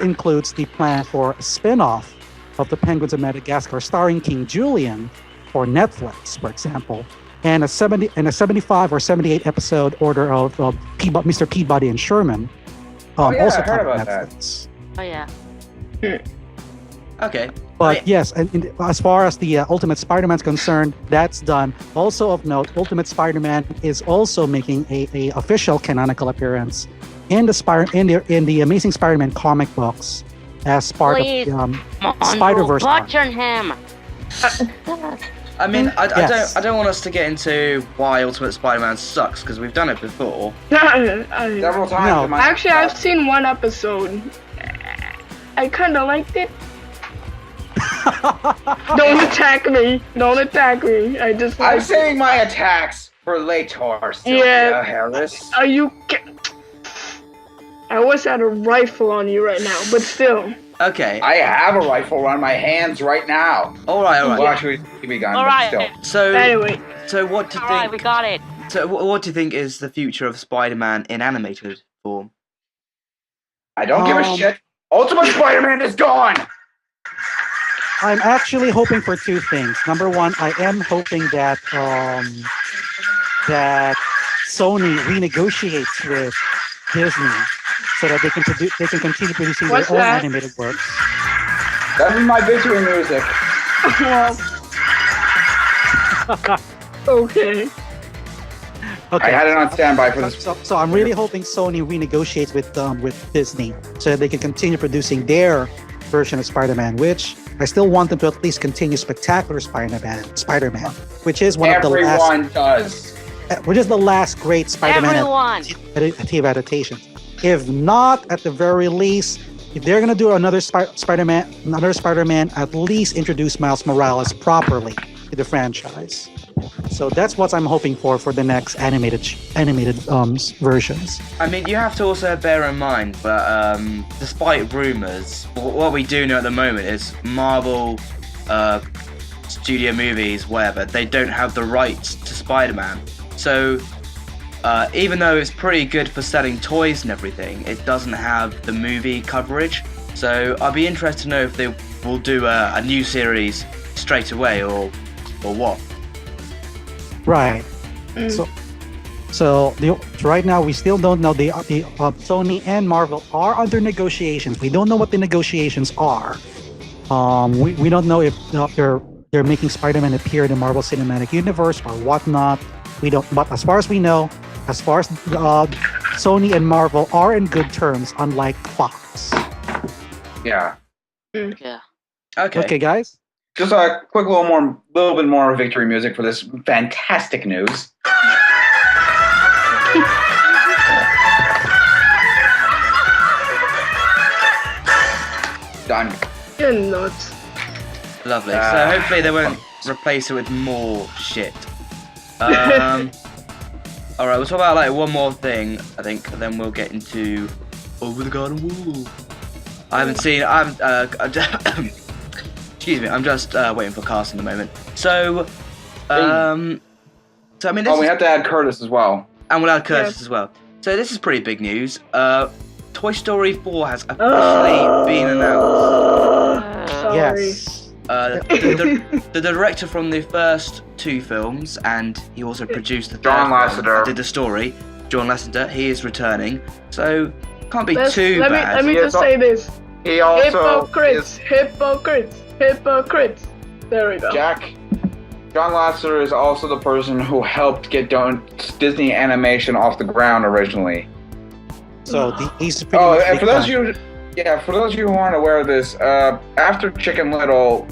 includes the plan for a spin-off of The Penguins of Madagascar starring King Julian for Netflix, for example, and a 75 or 78 episode order of Mr. Peabody and Sherman, also I heard coming about to that. Netflix. Oh yeah. Okay. But yes, and as far as the Ultimate Spider-Man is concerned, that's done. Also of note, Ultimate Spider-Man is also making a official canonical appearance in the Amazing Spider-Man comic books as part Please, of the Mondo, Spider-Verse. butcher him. I mean, Yes. I don't want us to get into why Ultimate Spider-Man sucks because we've done it before. Several times. No. in my Actually, I've seen one episode. I kind of liked it. Don't attack me. Don't attack me. I just I'm like. saying my attacks for later, Sylvia Yeah. Harris. Are you? I wish I had a rifle on you right now, but still. Okay. I have a rifle on my hands right now. All right. Well, actually, we got All right. So, Anyway, what do you All right, we think? got it. So, what do you think is the future of Spider-Man in animated form? I don't give a shit. Ultimate Spider-Man is gone. I'm actually hoping for 2 things. Number one, I am hoping that that Sony renegotiates with Disney so that they can continue producing What's their own that? animated works. That is my victory music. okay. Okay. I had it on standby for this. So I'm really hoping Sony renegotiates with Disney so that they can continue producing their version of Spider-Man, which I still want them to at least continue Spectacular Spider-Man, which is one of the Everyone does. last great Spider-Man Everyone. TV adaptations. If not, at the very least, if they're gonna do another Spider-Man, at least introduce Miles Morales properly to the franchise. So that's what I'm hoping for the next animated versions. I mean, you have to also bear in mind that despite rumors, what we do know at the moment is Marvel studio movies, whatever, they don't have the rights to Spider-Man. So even though it's pretty good for selling toys and everything, it doesn't have the movie coverage. So I'd be interested to know if they will do a new series straight away or what. Right. So right now we still don't know. The Sony and Marvel are under negotiations. We don't know what the negotiations are. We don't know if they're making Spider-Man appear in the Marvel Cinematic Universe or whatnot. We don't. But as far as we know, Sony and Marvel are in good terms, unlike Fox. Yeah. Yeah. Okay, guys. Just a quick little bit more victory music for this fantastic news. Done. You're nuts. Lovely. So hopefully they won't replace it with more shit. Alright, we'll talk about like one more thing, I think, and then we'll get into Over the Garden Wall. Excuse me, I'm just waiting for casting at the moment. So I mean, we have to add Curtis as well. And we'll add Curtis as well. So this is pretty big news. Toy Story 4 has officially been announced. Sorry. Yes. The director from the first two films, and he also produced the John third film, Lasseter. did the story. John Lasseter, he is returning. So can't be Let bad. me just say this. He also Hypocrites. There we go. Jack. John Lasseter is also the person who helped get Disney animation off the ground originally. So he's pretty much big and for those time. for those of you who aren't aware of this, after Chicken Little,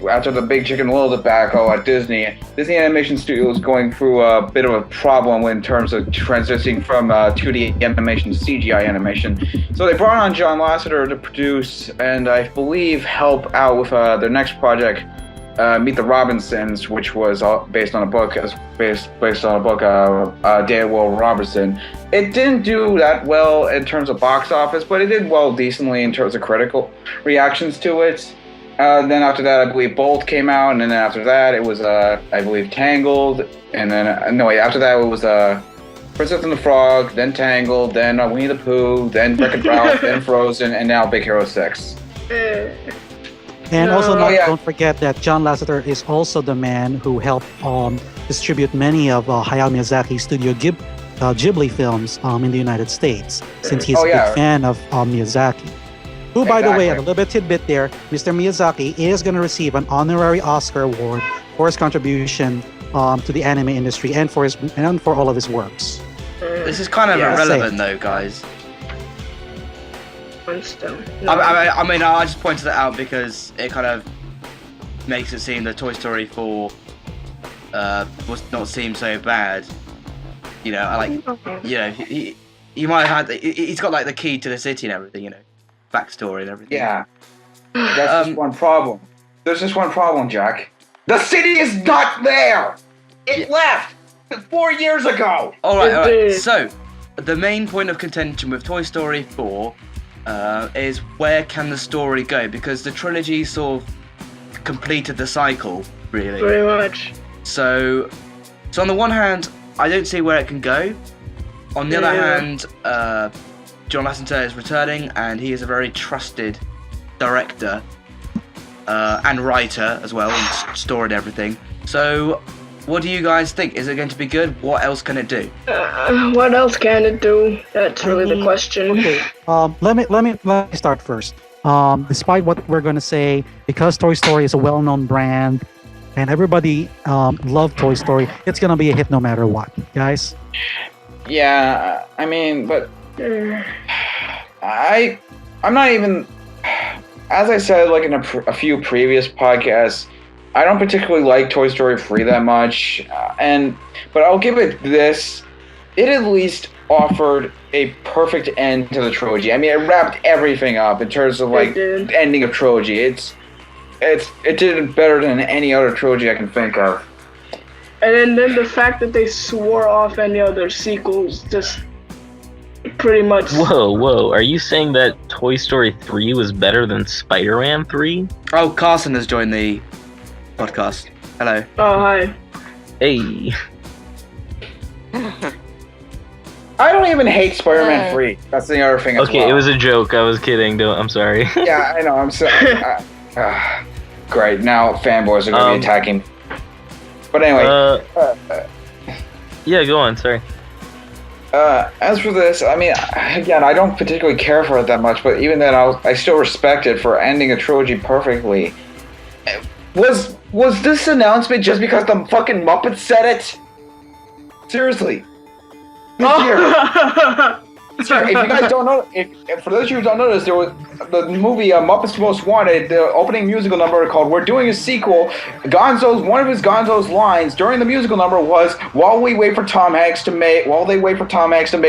after the big Chicken Little debacle at Disney Animation Studio was going through a bit of a problem in terms of transitioning from 2D animation to CGI animation. So they brought on John Lasseter to produce and I believe help out with their next project, Meet the Robinsons, which was based on a book, Dale Will Robertson. It didn't do that well in terms of box office, but it did well decently in terms of critical reactions to it. Then after that, I believe Bolt came out, and then after that, it was I believe Tangled, and then after that it was Princess and the Frog, then Tangled, then Winnie the Pooh, then Wreck-It Ralph, then Frozen, and now Big Hero 6. And also, Oh, yeah. don't forget that John Lasseter is also the man who helped distribute many of Hayao Miyazaki's Studio Ghibli films in the United States, since he's a big fan of Miyazaki. Who, by the way, a little bit tidbit there, Mr. Miyazaki is going to receive an honorary Oscar award for his contribution to the anime industry and for all of his works. This is kind of irrelevant, though, guys. I mean, I just pointed that out because it kind of makes it seem that Toy Story 4 was not seem so bad. You know, he might have had. He's got like the key to the city and everything. You know, backstory and everything. Yeah, that's just one problem. There's just one problem, Jack. The city is not there. It left 4 years ago. All right. So, the main point of contention with Toy Story 4 is where can the story go? Because the trilogy sort of completed the cycle, really. Very much. So on the one hand, I don't see where it can go. On the other hand, John Lasseter is returning, and he is a very trusted director and writer as well, and story and everything. So, what do you guys think? Is it going to be good? What else can it do? What else can it do? That's really the question. Okay. Let me start first. Despite what we're going to say, because Toy Story is a well-known brand and everybody loved Toy Story, it's going to be a hit no matter what, guys. Yeah, I mean, but I'm not even. As I said, like in a few previous podcasts, I don't particularly like Toy Story 3 that much, but I'll give it this. It at least offered a perfect end to the trilogy. I mean, it wrapped everything up in terms of like the ending of trilogy. It did it better than any other trilogy I can think of. And then the fact that they swore off any other sequels just pretty much. Whoa! Are you saying that Toy Story 3 was better than Spider-Man 3? Oh, Carson has joined the podcast. Hello. Oh, hi. Hey. I don't even hate Spider-Man 3. That's the other thing as well. Okay, it was a joke. I was kidding. I'm sorry. Yeah, I know. I'm sorry. Great. Now fanboys are going to be attacking me. But anyway. Yeah, go on. Sorry. As for this, I mean, again, I don't particularly care for it that much, but even then, I still respect it for ending a trilogy perfectly. Was this announcement just because the fucking Muppets said it? Seriously. This year. If you guys don't know, if for those of you who don't know this, there was the movie Muppets Most Wanted, the opening musical number called "We're Doing a Sequel." One of Gonzo's lines during the musical number was, "While they wait for Tom Hanks to make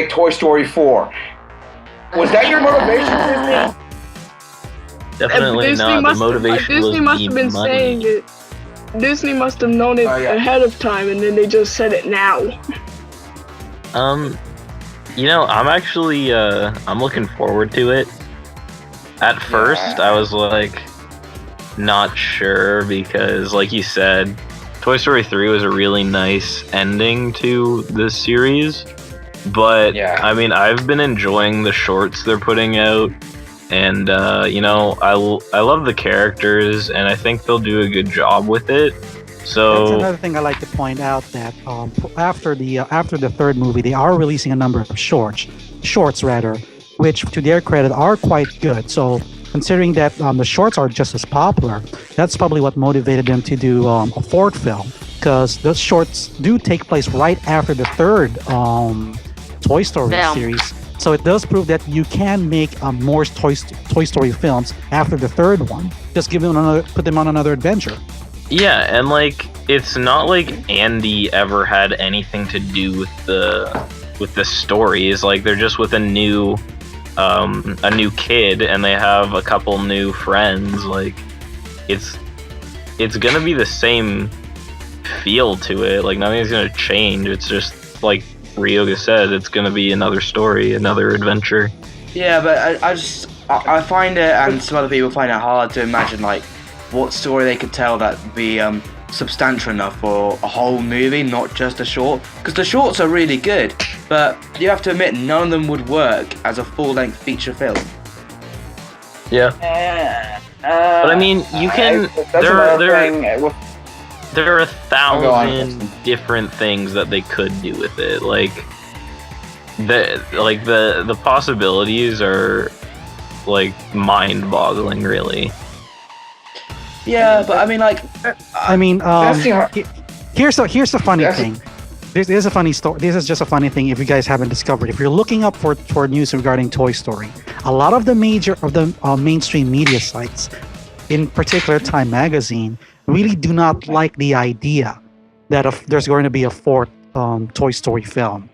Toy Story 4." Was that your motivation, Disney? Definitely Disney not. The motivation Disney was must the have been money. saying it. Disney must have known it ahead of time, and then they just said it now. You know, I'm actually, I'm looking forward to it. At first, I was, like, not sure because, like you said, Toy Story 3 was a really nice ending to this series. But, I mean, I've been enjoying the shorts they're putting out. And, you know, I love the characters, and I think they'll do a good job with it. So that's another thing I like to point out that after the third movie, they are releasing a number of shorts, which to their credit are quite good. So considering that the shorts are just as popular, that's probably what motivated them to do a fourth film, because those shorts do take place right after the third Toy Story series. So it does prove that you can make more Toy Story films after the third one. Just put them on another adventure. yeah, and like it's not like Andy ever had anything to do with the stories. Like they're just with a new kid, and they have a couple new friends. Like it's gonna be the same feel to it. Like nothing's gonna change. It's just like Ryoga said, it's gonna be another story, another adventure. Yeah, but I find it, and some other people find it hard to imagine like what story they could tell that would be substantial enough for a whole movie, not just a short. Because the shorts are really good, but you have to admit none of them would work as a full-length feature film. Yeah. But I mean, you can. There are 1,000 different things that they could do with it. Like the possibilities are like mind-boggling, really. Yeah, but I mean, like, here's the funny thing. There's a funny story. This is just a funny thing. If you guys haven't discovered, if you're looking up for news regarding Toy Story, a lot of the mainstream media sites, in particular Time Magazine, really do not like the idea that there's going to be a fourth Toy Story film.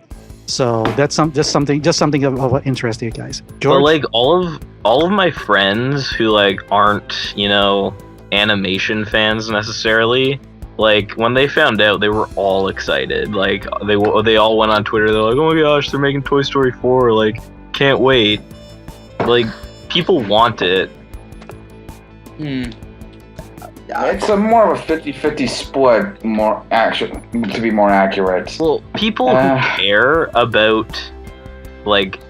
So that's just something of interest to you guys. George? But like all of my friends who like aren't, you know, animation fans necessarily, like when they found out, they were all excited. Like they all went on Twitter. They're like, "Oh my gosh, they're making Toy Story 4! Like, can't wait!" Like people want it. It's a more of a 50-50 split, to be more accurate. Well, people who care about like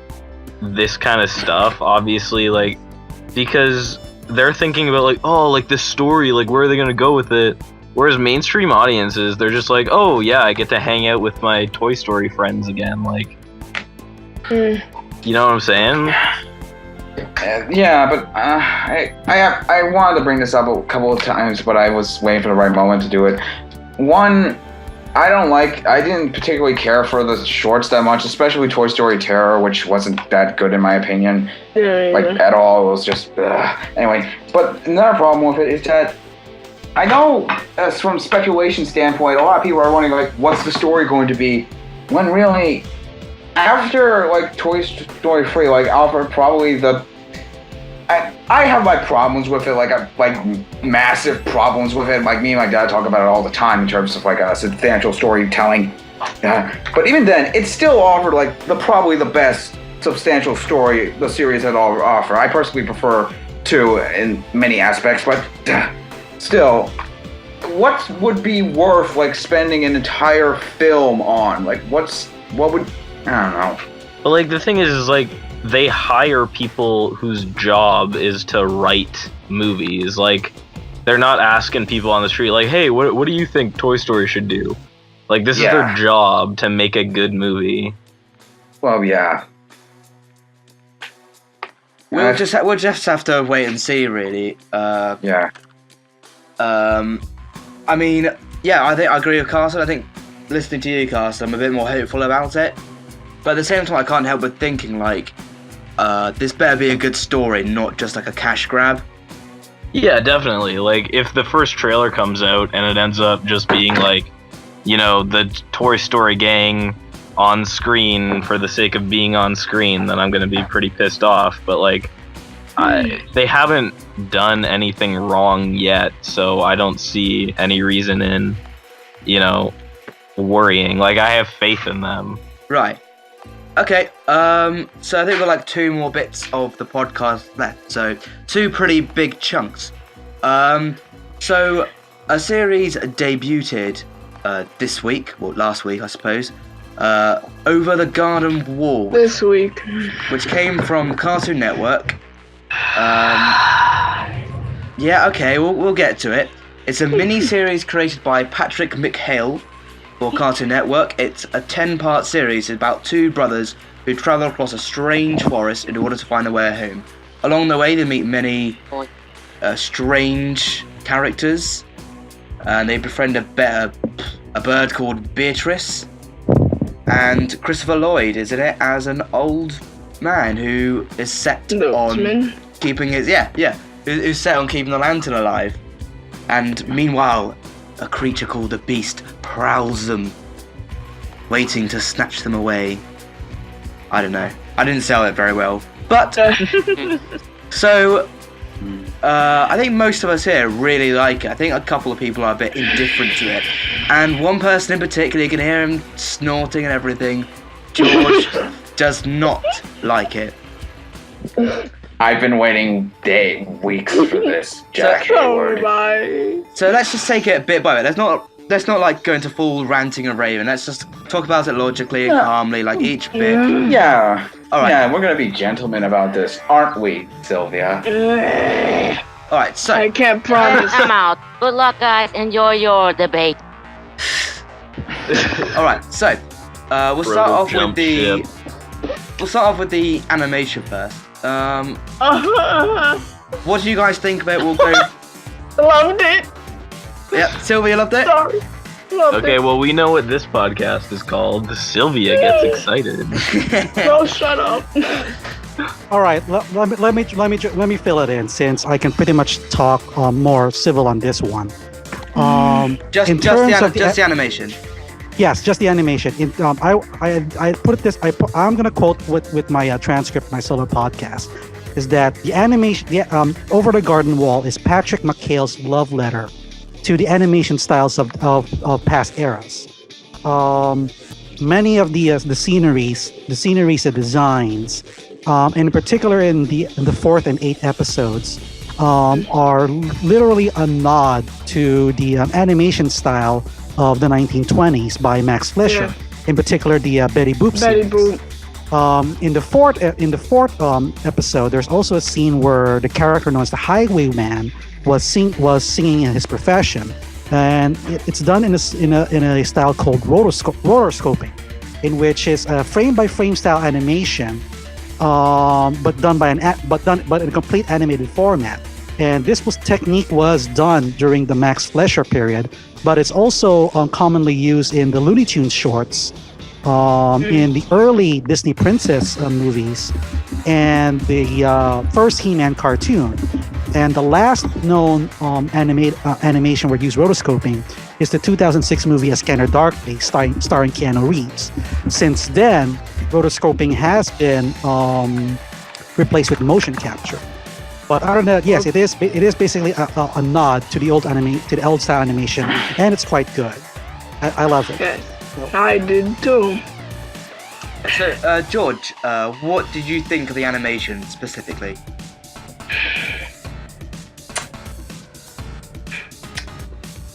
this kind of stuff, obviously, like because they're thinking about like, oh, like this story, like where are they gonna go with it? Whereas mainstream audiences, they're just like, oh yeah, I get to hang out with my Toy Story friends again. Like, you know what I'm saying? Yeah, but I wanted to bring this up a couple of times, but I was waiting for the right moment to do it. One, I didn't particularly care for the shorts that much, especially Toy Story Terror, which wasn't that good in my opinion. At all. It was just anyway. But another problem with it is that I know, from speculation standpoint, a lot of people are wondering like, what's the story going to be? When really, after like Toy Story 3, like Alfred probably the. I have my problems with it, like massive problems with it. Like me and my dad talk about it all the time in terms of like a substantial storytelling. But even then, it still offered like probably the best substantial story the series had offer. I personally prefer 2 in many aspects, but still, what would be worth like spending an entire film on? Like what would, I don't know. But like the thing is like they hire people whose job is to write movies. Like they're not asking people on the street like, hey, what do you think Toy Story should do? Like this is their job to make a good movie. Well, yeah. We'll just have to wait and see, really. Yeah. I mean, yeah, I think I agree with Carson. I think listening to you, Carson, I'm a bit more hopeful about it. But at the same time, I can't help but thinking like, this better be a good story, not just like a cash grab. Yeah, definitely. Like if the first trailer comes out and it ends up just being like, you know, the Toy Story gang on screen for the sake of being on screen, then I'm gonna be pretty pissed off. But like, they haven't done anything wrong yet, so I don't see any reason in, you know, worrying. Like I have faith in them. Right. Okay. So I think we've got like 2 more bits of the podcast left. So 2 pretty big chunks. So a series debuted this week, well last week I suppose. Over the Garden Wall. This week. Which came from Cartoon Network. Yeah, okay, we'll get to it. It's a mini-series created by Patrick McHale for Cartoon Network. It's a 10-part series about 2 brothers who travel across a strange forest in order to find a way home. Along the way, they meet many strange characters, and they befriend a bird called Beatrice, and Christopher Lloyd is in it as an old man who is set on keeping his who's set on keeping the lantern alive. And meanwhile, a creature called the Beast prowls them, waiting to snatch them away. I don't know. I didn't sell it very well, but so I think most of us here really like it. I think a couple of people are a bit indifferent to it, and one person in particular, you can hear him snorting and everything. George does not like it. I've been waiting weeks for this, Jack Hayward. So let's just take it bit by bit. Let's not like go into full ranting and raving. Let's just talk about it logically and calmly, like each bit. Yeah. All right. Yeah, we're gonna be gentlemen about this, aren't we, Sylvia? All right. So I can't promise. I'm out. Good luck, guys. Enjoy your debate. all right. So we'll start off with the animation first. What do you guys think about it? We'll go. Loved it. Yeah, Sylvia loved it. Sorry. Loved Okay, it. well we know what this podcast is called. Sylvia gets excited. Bro, shut up. All right, let me fill it in since I can pretty much talk more civil on this one. Just the animation. Yes, just the animation. I put it this. I'm gonna quote with my transcript, my solo podcast, is that the animation, Over the Garden Wall, is Patrick McHale's love letter to the animation styles of past eras. Many of the sceneries, and designs, and in particular in the 4th and 8th episodes, are literally a nod to the animation style of the 1920s by Max Fleischer. Yeah. In particular, the Betty Boop Betty series. Boop. In the fourth episode, there's also a scene where the character known as the Highwayman was singing in his profession, and it's done in a style called rotoscoping, in which is a frame by frame style animation, but in a complete animated format. And this technique was done during the Max Fleischer period, but it's also commonly used in the Looney Tunes shorts in the early Disney Princess movies and the first He-Man cartoon. And the last known animation where it used rotoscoping is the 2006 movie A Scanner Darkly, starring Keanu Reeves. Since then, rotoscoping has been replaced with motion capture. But other than that, yes, it is basically a nod to the old style animation, and it's quite good. I love it. Yes, I did too. So, George, what did you think of the animation specifically?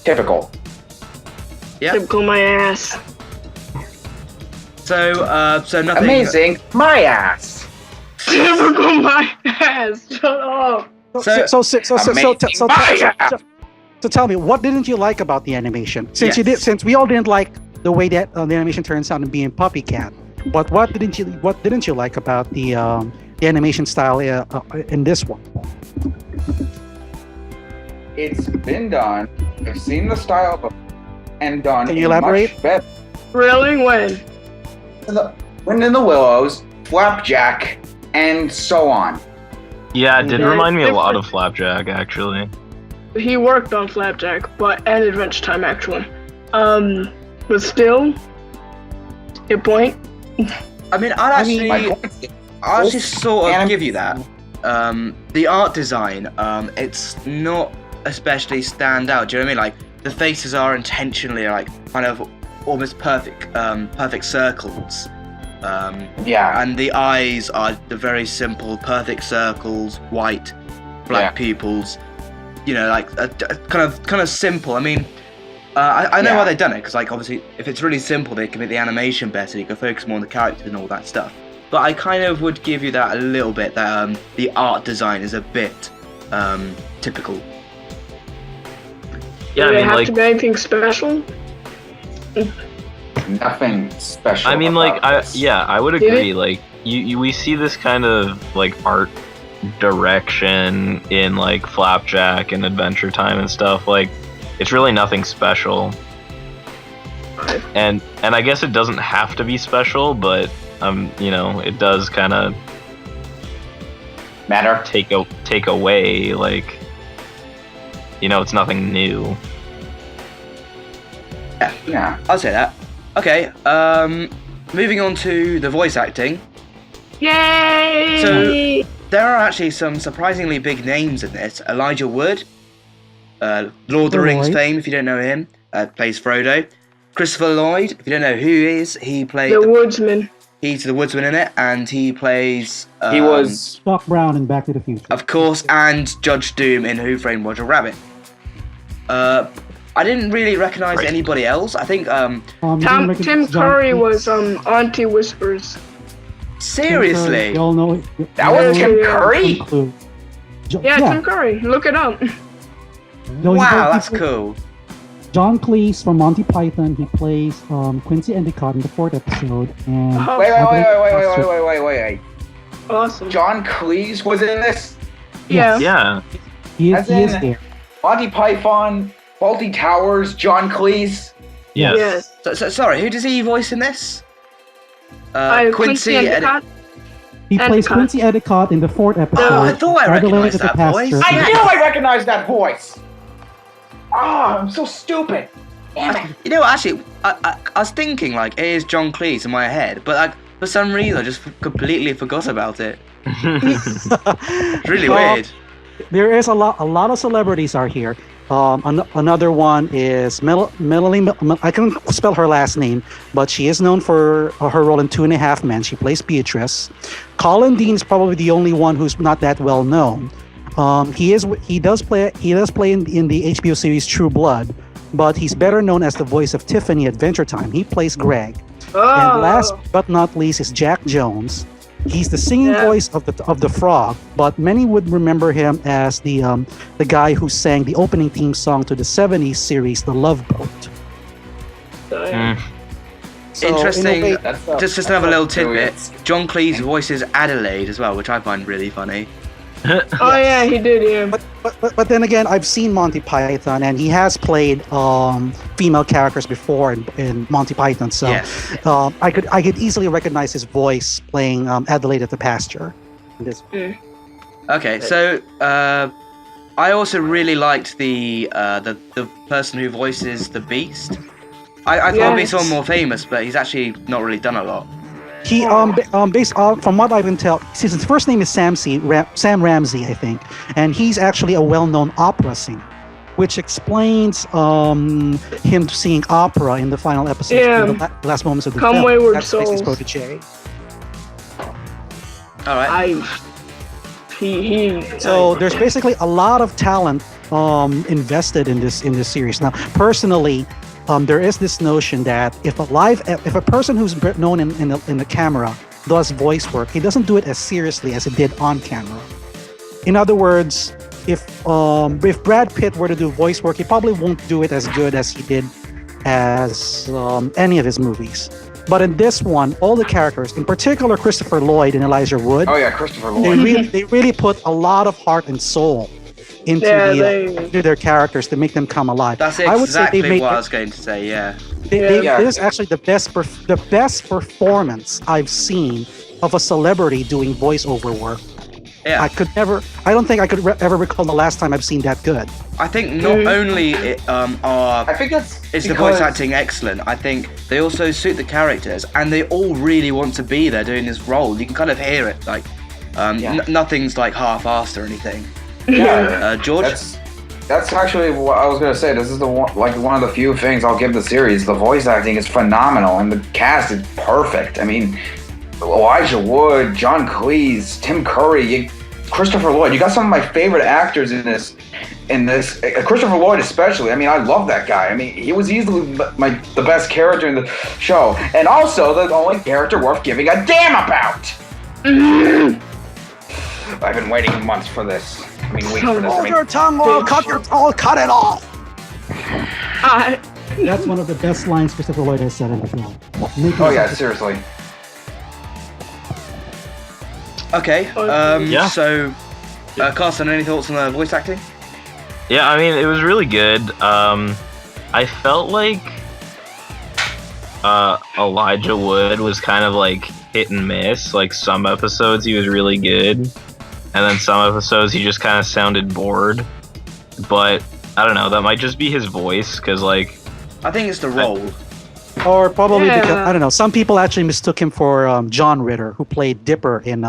Typical. Yeah. Typical my ass. So nothing. Amazing. My ass. Typical my ass. Shut up. So Amazing. tell me, what didn't you like about the animation? Since we all didn't like the way that the animation turns out and being PuppyCat, but what didn't you like about the animation style in this one? It's been done. I've seen the style before and done. Can you elaborate? Much better. Really? When? Wind in the Willows, Flapjack, and so on. Yeah, it did Yeah, remind me a lot different. of Flapjack, actually. He worked on Flapjack, and Adventure Time actually. But still, your point. I mean, I'll actually sort of Anim- give you that. The art design, it's not especially stand out. Do you know what I mean? Like the faces are intentionally like kind of almost perfect circles. Yeah. And the eyes are the very simple, perfect circles, white, black pupils. You know, like kind of simple. I mean, I know why they've done it because, like, obviously, if it's really simple, they can make the animation better. You can focus more on the characters and all that stuff. But I kind of would give you that a little bit. That the art design is a bit typical. Yeah, Do I they mean, have like, to be anything special? Nothing special. I mean, like, about this. I would Did agree. it? Like, we see this kind of like art direction in like Flapjack and Adventure Time and stuff. Like, it's really nothing special. And I guess it doesn't have to be special, but you know, it does kind of Matter. take away, like, you know, it's nothing new. Yeah. I'll say that. Okay. Moving on to the voice acting. Yay! So there are actually some surprisingly big names in this. Elijah Wood, Lord of the Rings Lloyd. fame, if you don't know him, plays Frodo. Christopher Lloyd, if you don't know who he is, he played. the Woodsman. He's the Woodsman in it, and he plays. He was. Doc Brown in Back to the Future. Of course, and Judge Doom in Who Framed Roger Rabbit. I didn't really recognize Right. anybody else. I think. Tim Curry was Auntie Whispers. Seriously. You all know That was Tim Curry? Yeah, Tim Curry. Look it up. Wow, that's cool. John Cleese from Monty Python. He plays Quincy Endicott in the 4th episode. And Oh, Wait. awesome. John Cleese was in this? Yeah. Yeah. he As is in- there. Monty Python, Faulty Towers, John Cleese. Yes. Yes. So sorry, who does he voice in this? Quincy Endicott. He plays Endicott. Quincy Endicott in the 4th episode. I thought I Adelaide recognized is the that voice. pastor. I knew I recognized that voice! Ah, I'm so stupid. Damn it. You know, actually, I was thinking like it is John Cleese in my head, but like for some reason I just completely forgot about it. It's really weird. There is a lot of celebrities are here. Another one is Melanie. I can't spell her last name, but she is known for her role in 2.5 Men. She plays Beatrice. Colin Dean is probably the only one who's not that well known. He does play in the HBO series True Blood, but he's better known as the voice of Tiffany Adventure Time. He plays Greg. And last but not least is Jack Jones. He's the singing voice of the frog, but many would remember him as the guy who sang the opening theme song to the 70s series The Love Boat. So, Interesting. in a way- Just another little tidbit. John Cleese voices Adelaide as well, which I find really funny. Oh yeah, he did. Yeah. But then again, I've seen Monty Python, and he has played female characters before in Monty Python. So Yes. I could easily recognize his voice playing Adelaide at the Pasture. In this. Okay, so I also really liked the person who voices the Beast. I thought it'd be someone more famous, but he's actually not really done a lot. He based from what I can tell, since his first name is Sam Ramsey, I think, and he's actually a well-known opera singer, which explains him singing opera in the final episode, in the last moments of the Come film. Wayward That's basically his Souls. protege. All right. So there's basically a lot of talent invested in this series. Now, personally, there is this notion that if a person who's known in the camera does voice work, he doesn't do it as seriously as he did on camera. In other words, if Brad Pitt were to do voice work, he probably won't do it as good as he did as any of his movies. But in this one, all the characters, in particular Christopher Lloyd and Elijah Wood, Oh yeah, Christopher Lloyd. they really put a lot of heart and soul into into their characters to make them come alive. That's I would say exactly they've made what I was going to say. Yeah. Yeah. This is actually the best performance I've seen of a celebrity doing voiceover work. Yeah. I don't think I could ever recall the last time I've seen that good. I think not only I think that's is the because- voice acting excellent, I think they also suit the characters, and they all really want to be there doing this role. You can kind of hear it, like nothing's like half-assed or anything. Yeah, George. That's actually what I was gonna say. This is one of the few things I'll give the series. The voice acting is phenomenal, and the cast is perfect. I mean, Elijah Wood, John Cleese, Tim Curry, Christopher Lloyd. You got some of my favorite actors in this. Christopher Lloyd especially. I mean, I love that guy. I mean, he was easily the best character in the show, and also the only character worth giving a damn about. I've been waiting months for this. I mean, weeks for this. I mean, Your tongue, or cut it off. I, That's one of the best lines Christopher Lloyd has said in the film. oh yeah, seriously. Okay. Yeah. So, Carson, any thoughts on the voice acting? Yeah, I mean, it was really good. I felt like Elijah Wood was kind of like hit and miss. Like some episodes he was really good, and then some episodes he just kind of sounded bored. But I don't know, that might just be his voice, because like... I think it's the role. Or probably Yeah. because, I don't know, some people actually mistook him for John Ritter, who played Dipper in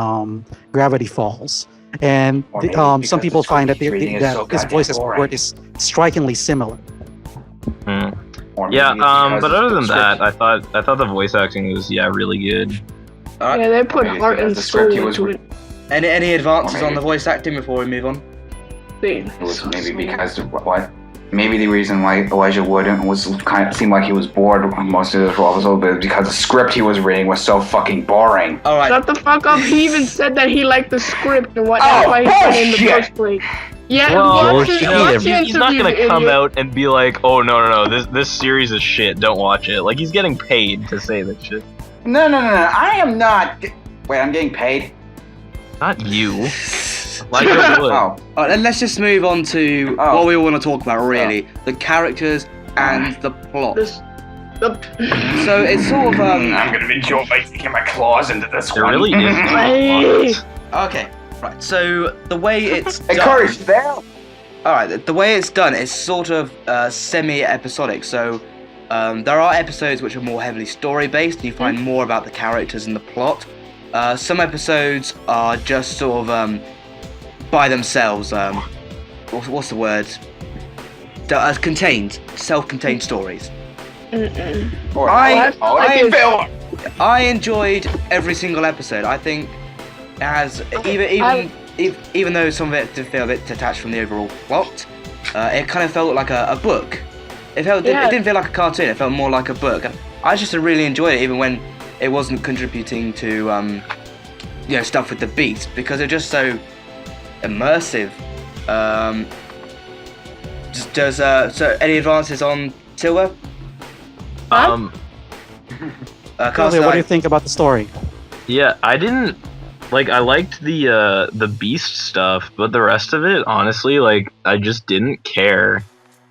Gravity Falls. And Or maybe because some people the find that, reading is so his goddamn voice as boring. word is strikingly similar. Hmm. Or Yeah, maybe it's because but other than the that, script- I thought the voice acting was really good. yeah, they put Maybe heart because and the soul script he was into it. Any advances Or on the maybe- voice acting before we move on? It was maybe because what? Maybe the reason why Elijah Wood seemed like he was bored most of this role was a little bit because the script he was reading was so fucking boring. All right. Shut the fuck up. He even said that he liked the script and what that's why he put it in the bullshit! first place. Yeah, Well, watch the he's not interview, gonna you come idiot. out and be like, "Oh no, this series is shit. Don't watch it." Like he's getting paid to say that shit. No. I am not. Wait, I'm getting paid? Not you. Elijah Wood. Oh. All right, then let's just move on to what we want to talk about, really. The characters and the plot. So it's sort of... I'm gonna enjoy taking my claws into this There one. really is Hey. Okay, right. So the way it's done... Encourage them. Alright, the way it's done is sort of semi-episodic. So there are episodes which are more heavily story-based, and you find more about the characters and the plot. Some episodes are just sort of by themselves. What's the word? Contained, self-contained stories. Or I enjoyed every single episode. I think it has even though some of it did feel a bit detached from the overall plot, it kind of felt like a book. It didn't feel like a cartoon. It felt more like a book. And I just really enjoyed it, even when it wasn't contributing to stuff with the beats, because they're just so immersive. So any advances on Silver? Carly, Carson, what do you think about the story? Yeah, I didn't like I liked the Beast stuff, but the rest of it, honestly, like I just didn't care.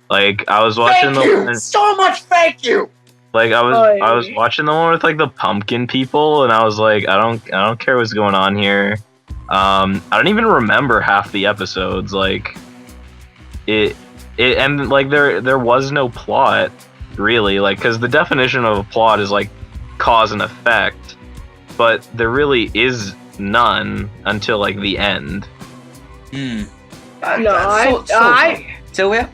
Like I was watching Thank you so much. Thank you. like I was watching the one with like the pumpkin people, and I was like, I don't care what's going on here. I don't even remember half the episodes. Like it and like there was no plot really, like because the definition of a plot is like cause and effect, but there really is none until like the end. Sylvia?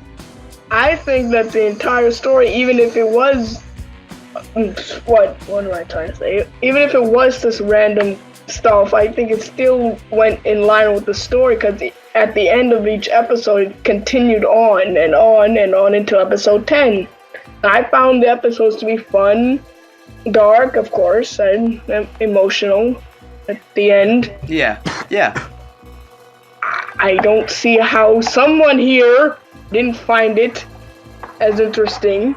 I think that the entire story, even if it was what am I trying to say? Even if it was this random stuff, I think it still went in line with the story, because at the end of each episode, it continued on and on and on until episode 10. I found the episodes to be fun, dark, of course, and emotional at the end. Yeah. I don't see how someone here didn't find it as interesting.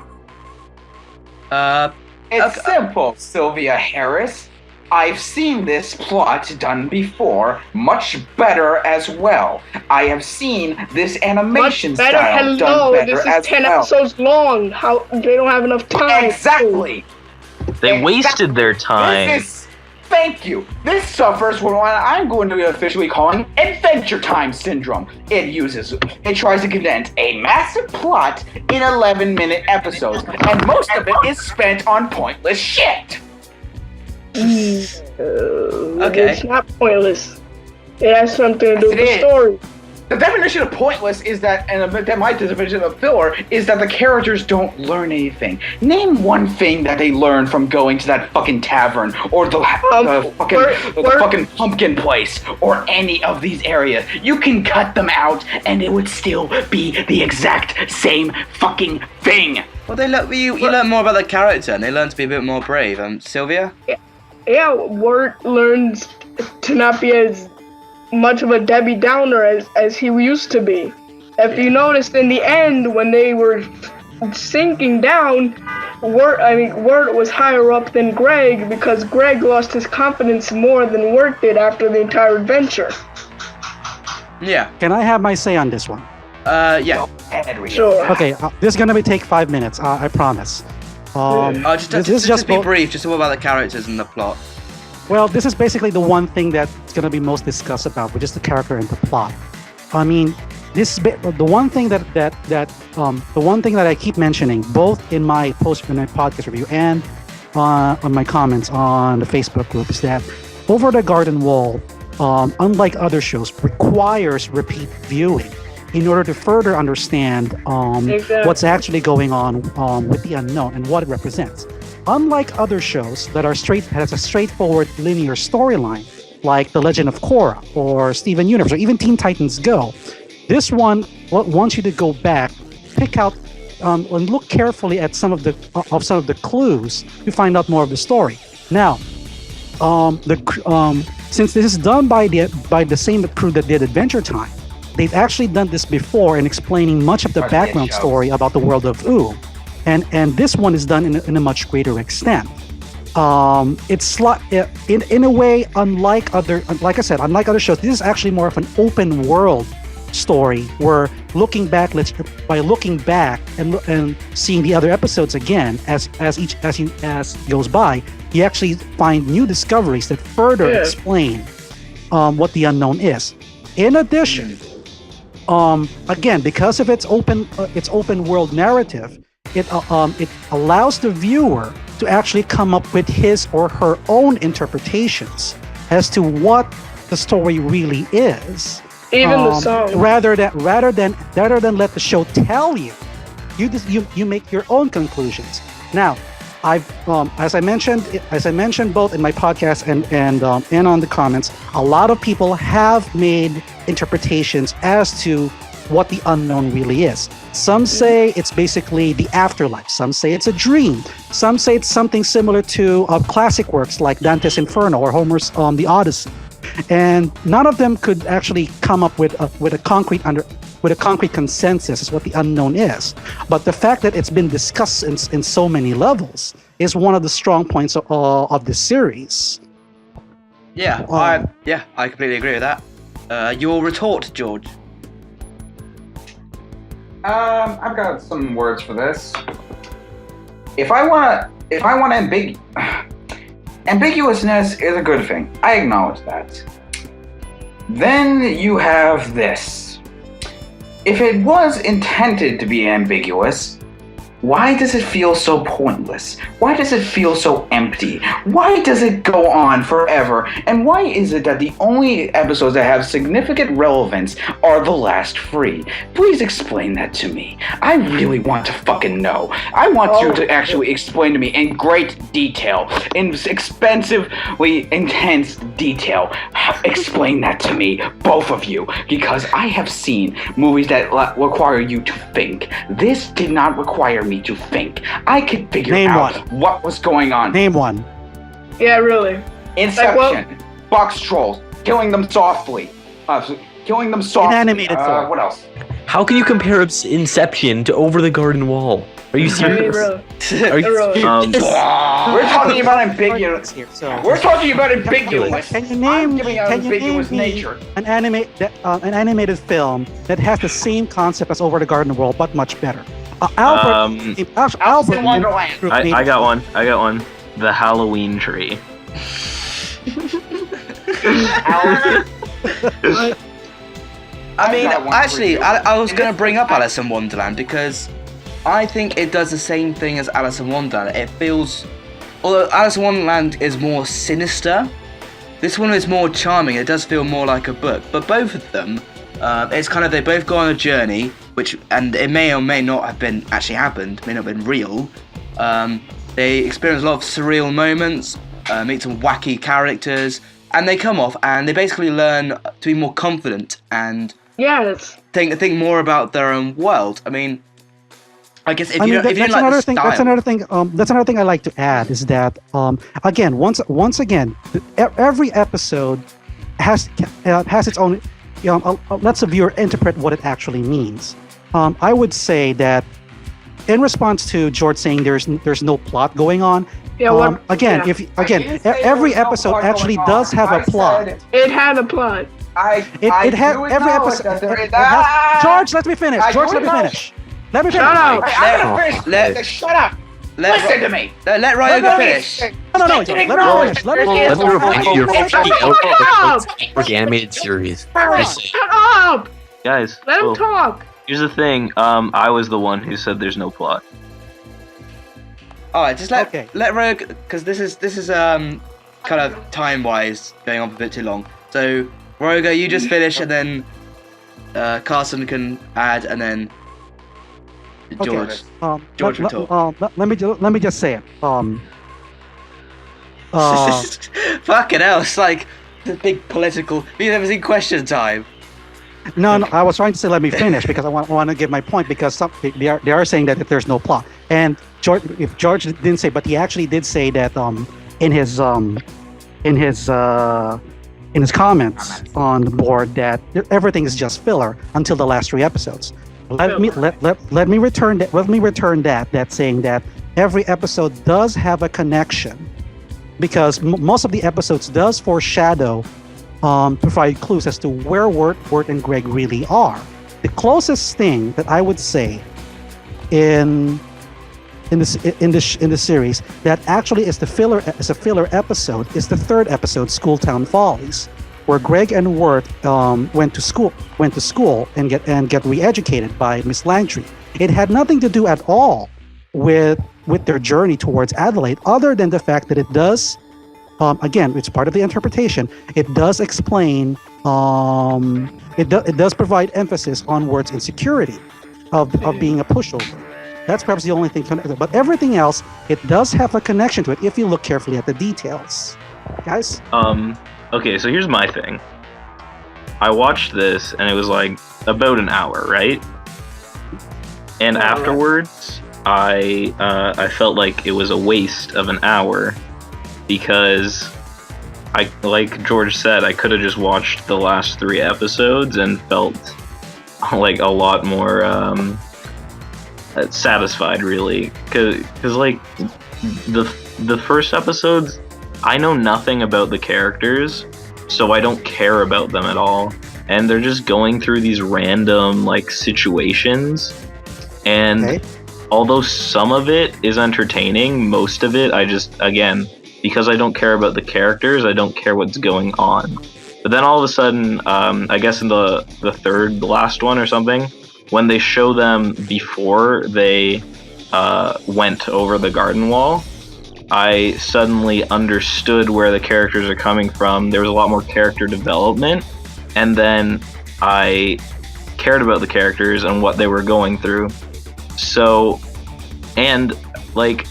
It's simple, Sylvia Harris. I've seen this plot done before, much better as well. I have seen this animation Much better, style done better this is as 10 well. episodes long. How they don't have enough time. Exactly. They wasted their time. Thank you. This suffers from what I'm going to be officially calling Adventure Time Syndrome. It tries to condense a massive plot in 11-minute episodes, and most of it is spent on pointless shit. Okay. It's not pointless. It has something to do with the story. The definition of pointless is that, and my definition of filler, is that the characters don't learn anything. Name one thing that they learn from going to that fucking tavern, or the fucking pumpkin place, or any of these areas. You can cut them out, and it would still be the exact same fucking thing. Well, you learn more about the character, and they learn to be a bit more brave. Sylvia? Yeah, Wirt learns to not be as much of a Debbie Downer as he used to be. If you noticed in the end, when they were sinking down, Wirt was higher up than Greg, because Greg lost his confidence more than Wirt did after the entire adventure. Yeah. Can I have my say on this one? Yeah. Sure. Okay, this is gonna take 5 minutes. I promise. Just be brief. Just talk about the characters and the plot. Well, this is basically the one thing that's going to be most discussed about, which is the character and the plot. I mean, the one thing that I keep mentioning, both in my podcast review and on my comments on the Facebook group, is that Over the Garden Wall, unlike other shows, requires repeat viewing in order to further understand what's actually going on with the unknown and what it represents. Unlike other shows that has a straightforward linear storyline, like The Legend of Korra or Steven Universe or even Teen Titans Go, this one wants you to go back, pick out, and look carefully at some of the clues to find out more of the story. Now, since this is done by the same crew that did Adventure Time, they've actually done this before in explaining much of the background story about the world of Ooh. And this one is done in a much greater extent. It's in a way, unlike other shows, this is actually more of an open world story where looking back and seeing the other episodes again as goes by, you actually find new discoveries that further explain what the unknown is. In addition, again, because of its open world narrative, it allows the viewer to actually come up with his or her own interpretations as to what the story really is. Even the song. Rather than let the show tell you, you make your own conclusions. Now, as I mentioned both in my podcast and on the comments, a lot of people have made interpretations as to what the unknown really is. Some say it's basically the afterlife. Some say it's a dream. Some say it's something similar to classic works like Dante's Inferno or Homer's The Odyssey. And none of them could actually come up with a concrete consensus as what the unknown is. But the fact that it's been discussed in so many levels is one of the strong points of this series. Yeah, I completely agree with that. Your retort, George. I've got some words for this. If I want ambiguousness is a good thing. I acknowledge that. Then you have this. If it was intended to be ambiguous, why does it feel so pointless? Why does it feel so empty? Why does it go on forever? And why is it that the only episodes that have significant relevance are the last 3? Please explain that to me. I really want to fucking know. I want you to actually explain to me in great detail, in expensively intense detail. Explain that to me, both of you, because I have seen movies that require you to think. This did not require me to think. I could figure out what was going on. Name one. Yeah, really. Inception, box trolls, killing them softly. Inanimated form. What else? How can you compare Inception to Over the Garden Wall? Are you serious? Are you serious? We're talking about ambiguous. We're talking about ambiguous. Can you name nature. an animated film that has the same concept as Over the Garden Wall, but much better? Albert. Alice in Wonderland. I got one. The Halloween Tree. I mean, actually, I was going to bring up Alice in Wonderland because I think it does the same thing as Alice in Wonderland. It feels, although Alice in Wonderland is more sinister, this one is more charming. It does feel more like a book. But both of them, it's kind of, they both go on a journey, and it may or may not have been actually happened, may not have been real. They experience a lot of surreal moments, meet some wacky characters, and they come off and they basically learn to be more confident and think more about their own world. I mean, I guess if you didn't like the style, that's another thing I like to add is that again, once again, every episode has its own. Let's a viewer interpret what it actually means. I would say that in response to George saying there's no plot going on. Every episode actually does have a plot. It had a plot. Every episode. George, let me finish. Let me finish. Shut up. Shut up. Listen to me. Let Ryo finish. No. Let me finish. Let me remind you of the animated series. Shut up. Guys, Let him talk. Here's the thing. I was the one who said there's no plot. All right, just let Ryo, because this is kind of time wise going on for a bit too long. So Rogo, you just finish, and then Carson can add, and then George. George will talk. Let me just say it. Fucking hell, it's like the big political. You've never seen Question Time. No, I was trying to say let me finish because I want to give my point because they are saying that there's no plot. And George didn't say, but he actually did say that in his comments on the board that everything is just filler until the last 3 episodes. Let me return that saying that every episode does have a connection because most of the episodes does foreshadow, provide clues as to where Wirt and Greg really are. The closest thing that I would say in the series that actually is a filler episode is the 3rd episode, Schooltown Follies, where Greg and Wirt went to school and get re-educated by Miss Langtry. It had nothing to do at all with their journey towards Adelaide, other than the fact that it does, again, it's part of the interpretation. It does explain, it does provide emphasis on Wirt's insecurity of being a pushover. That's perhaps the only thing connected. But everything else, it does have a connection to it if you look carefully at the details. Guys? Okay, so here's my thing. I watched this, and it was like about an hour, right? And afterwards, I felt like it was a waste of an hour because, like George said, I could have just watched the last 3 episodes and felt like a lot more satisfied, really, because like the first episodes, I know nothing about the characters, so I don't care about them at all. And they're just going through these random like situations. And although some of it is entertaining, most of it again, because I don't care about the characters, I don't care what's going on. But then all of a sudden, I guess in the last one or something, when they show them before they went over the garden wall, I suddenly understood where the characters are coming from. There was a lot more character development, and then I cared about the characters and what they were going through. So, and like,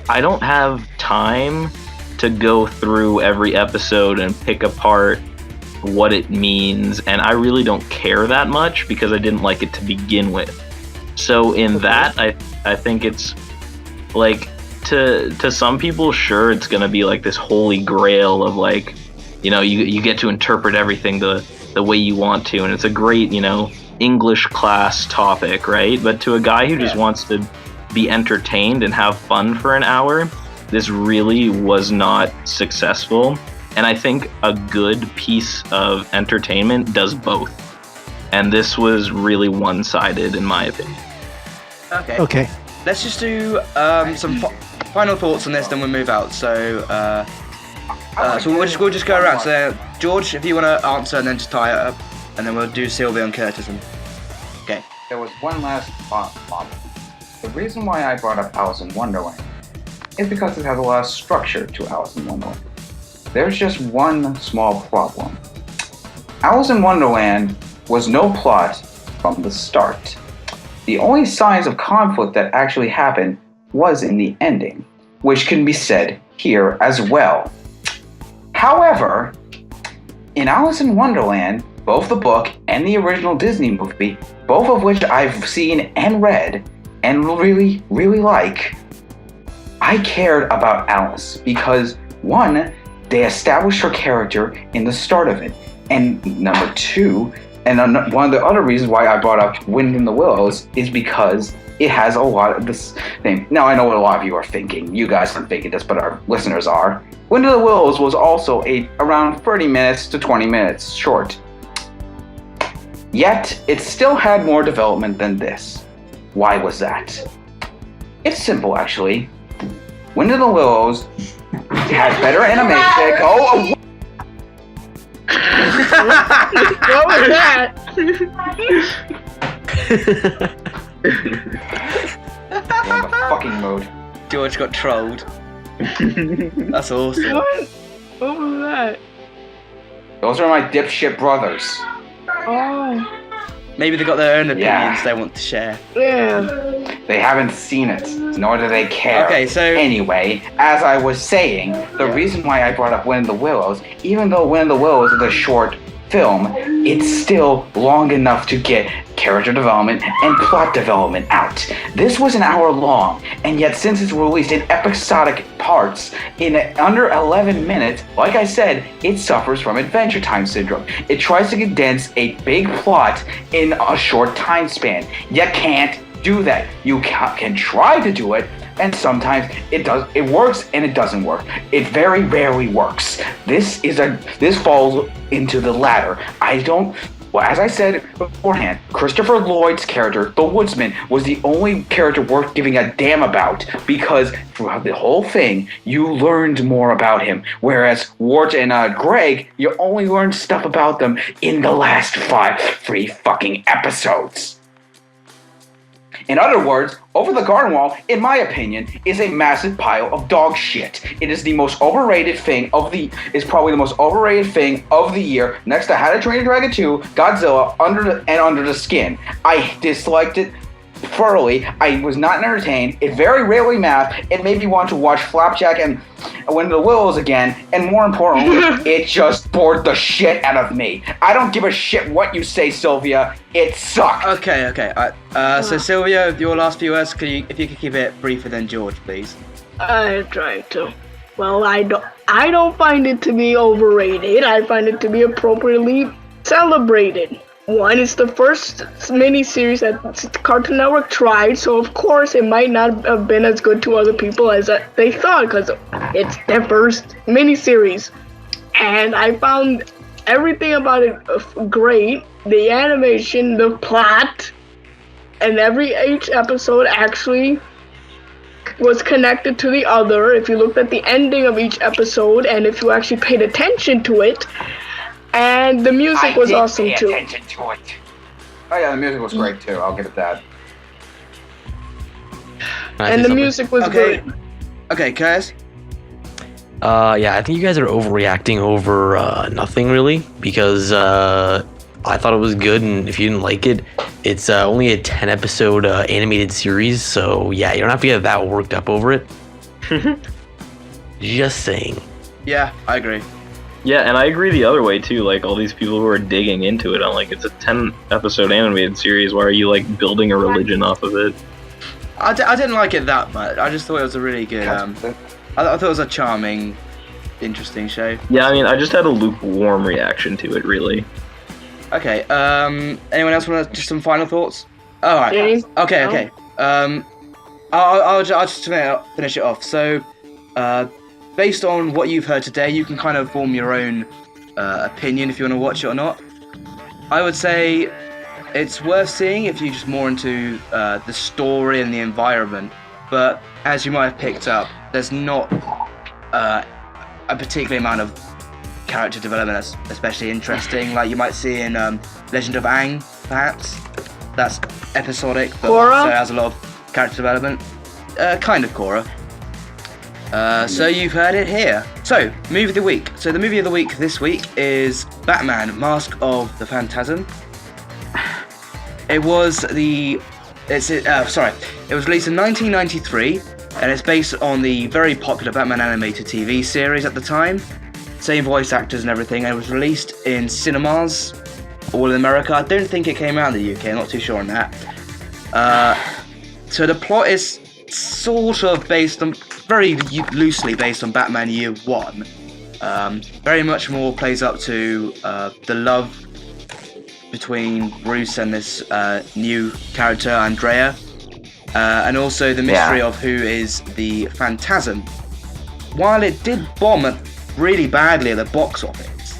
I don't have time to go through every episode and pick apart what it means, and I really don't care that much because I didn't like it to begin with. So in that, I think it's like, to some people, sure, it's gonna be like this holy grail of like, you know, you get to interpret everything the way you want to, and it's a great, you know, English class topic, right? But to a guy who just wants to be entertained and have fun for an hour, this really was not successful. And I think a good piece of entertainment does both. And this was really one-sided, in my opinion. Okay. Let's just do some final thoughts on this, then we'll move out. So, so we'll just go around. So, George, if you want to answer, and then just tie it up, and then we'll do Sylvia and Curtis. Okay. There was one last problem. The reason why I brought up Alice in Wonderland is because it has a lot of structure to Alice in Wonderland. There's just one small problem. Alice in Wonderland was no plot from the start. The only signs of conflict that actually happened was in the ending, which can be said here as well. However, in Alice in Wonderland, both the book and the original Disney movie, both of which I've seen and read and really, really like, I cared about Alice because, one, they established her character in the start of it, and number two, and one of the other reasons why I brought up Wind in the Willows is because it has a lot of this thing. Now, I know what a lot of you are thinking. You guys aren't thinking this, but our listeners are. Wind in the Willows was also around 30 minutes to 20 minutes short. Yet, it still had more development than this. Why was that? It's simple, actually. Wind in the Willows had better animation. What was that? I'm in a fucking mood. George got trolled. That's awesome. What was that? Those are my dipshit brothers. Oh. Maybe they got their own opinions they want to share. Yeah. They haven't seen it, nor do they care. Okay, so anyway, as I was saying, the reason why I brought up Wind in the Willows, even though Wind in the Willows is a short film, it's still long enough to get character development and plot development out. This was an hour long, and yet since it's released in episodic parts in under 11 minutes, like I said, it suffers from Adventure Time syndrome. It tries to condense a big plot in a short time span. You can't do that. You can try to do it, and sometimes it works and it doesn't work. It very rarely works. This falls into the latter. Well, as I said beforehand, Christopher Lloyd's character, the Woodsman, was the only character worth giving a damn about because throughout the whole thing, you learned more about him. Whereas Wart and Greg, you only learned stuff about them in the last 3 fucking episodes. In other words, Over the Garden Wall, in my opinion, is a massive pile of dog shit. It is the most overrated thing is probably the most overrated thing of the year, next to How to Train Your Dragon 2, Godzilla, Under the Skin. I disliked it thoroughly. I was not entertained. It very rarely math. It made me want to watch Flapjack and Wind in the Willows again, and more importantly, it just bored the shit out of me. I don't give a shit what you say, Sylvia. It sucked. Okay. So Sylvia, your last few words. If you could keep it briefer than George, please. I tried to. Well, I don't find it to be overrated. I find it to be appropriately celebrated. one, it's the first mini-series that Cartoon Network tried, so of course it might not have been as good to other people as they thought, because it's their first mini-series. And I found everything about it great. The animation, the plot, and each episode actually was connected to the other. If you looked at the ending of each episode, and if you actually paid attention to it, and the music was awesome too. Oh yeah, the music was great too. I'll give it that. And the music was Okay. good. Okay, Curtis. Yeah, I think you guys are overreacting over nothing really, because I thought it was good, and if you didn't like it, it's only a 10-episode animated series, so yeah, you don't have to get that worked up over it. Just saying. Yeah, I agree. Yeah, and I agree the other way too. Like all these people who are digging into it, I'm like, it's a 10-episode animated series. Why are you like building a religion off of it? I didn't like it that much. I just thought it was a really good. I thought it was a charming, interesting show. Yeah, I mean, I just had a lukewarm reaction to it, really. Okay. Anyone else want just some final thoughts? All right. James? Okay. I'll just finish it off. So, based on what you've heard today, you can kind of form your own opinion if you want to watch it or not. I would say it's worth seeing if you're just more into the story and the environment. But as you might have picked up, there's not a particular amount of character development that's especially interesting, like you might see in Legend of Aang, perhaps. That's episodic, but Korra? also has a lot of character development. Kind of Korra. So you've heard it here. So, movie of the week. So the movie of the week this week is Batman: Mask of the Phantasm. It was released in 1993, and it's based on the very popular Batman animated TV series at the time. Same voice actors and everything, and it was released in cinemas all in America. I don't think it came out in the UK, I'm not too sure on that. So the plot is sort of based on, very loosely based on Batman Year One. Very much more plays up to the love between Bruce and this new character, Andrea, and also the mystery of who is the Phantasm. While it did bomb really badly at the box office,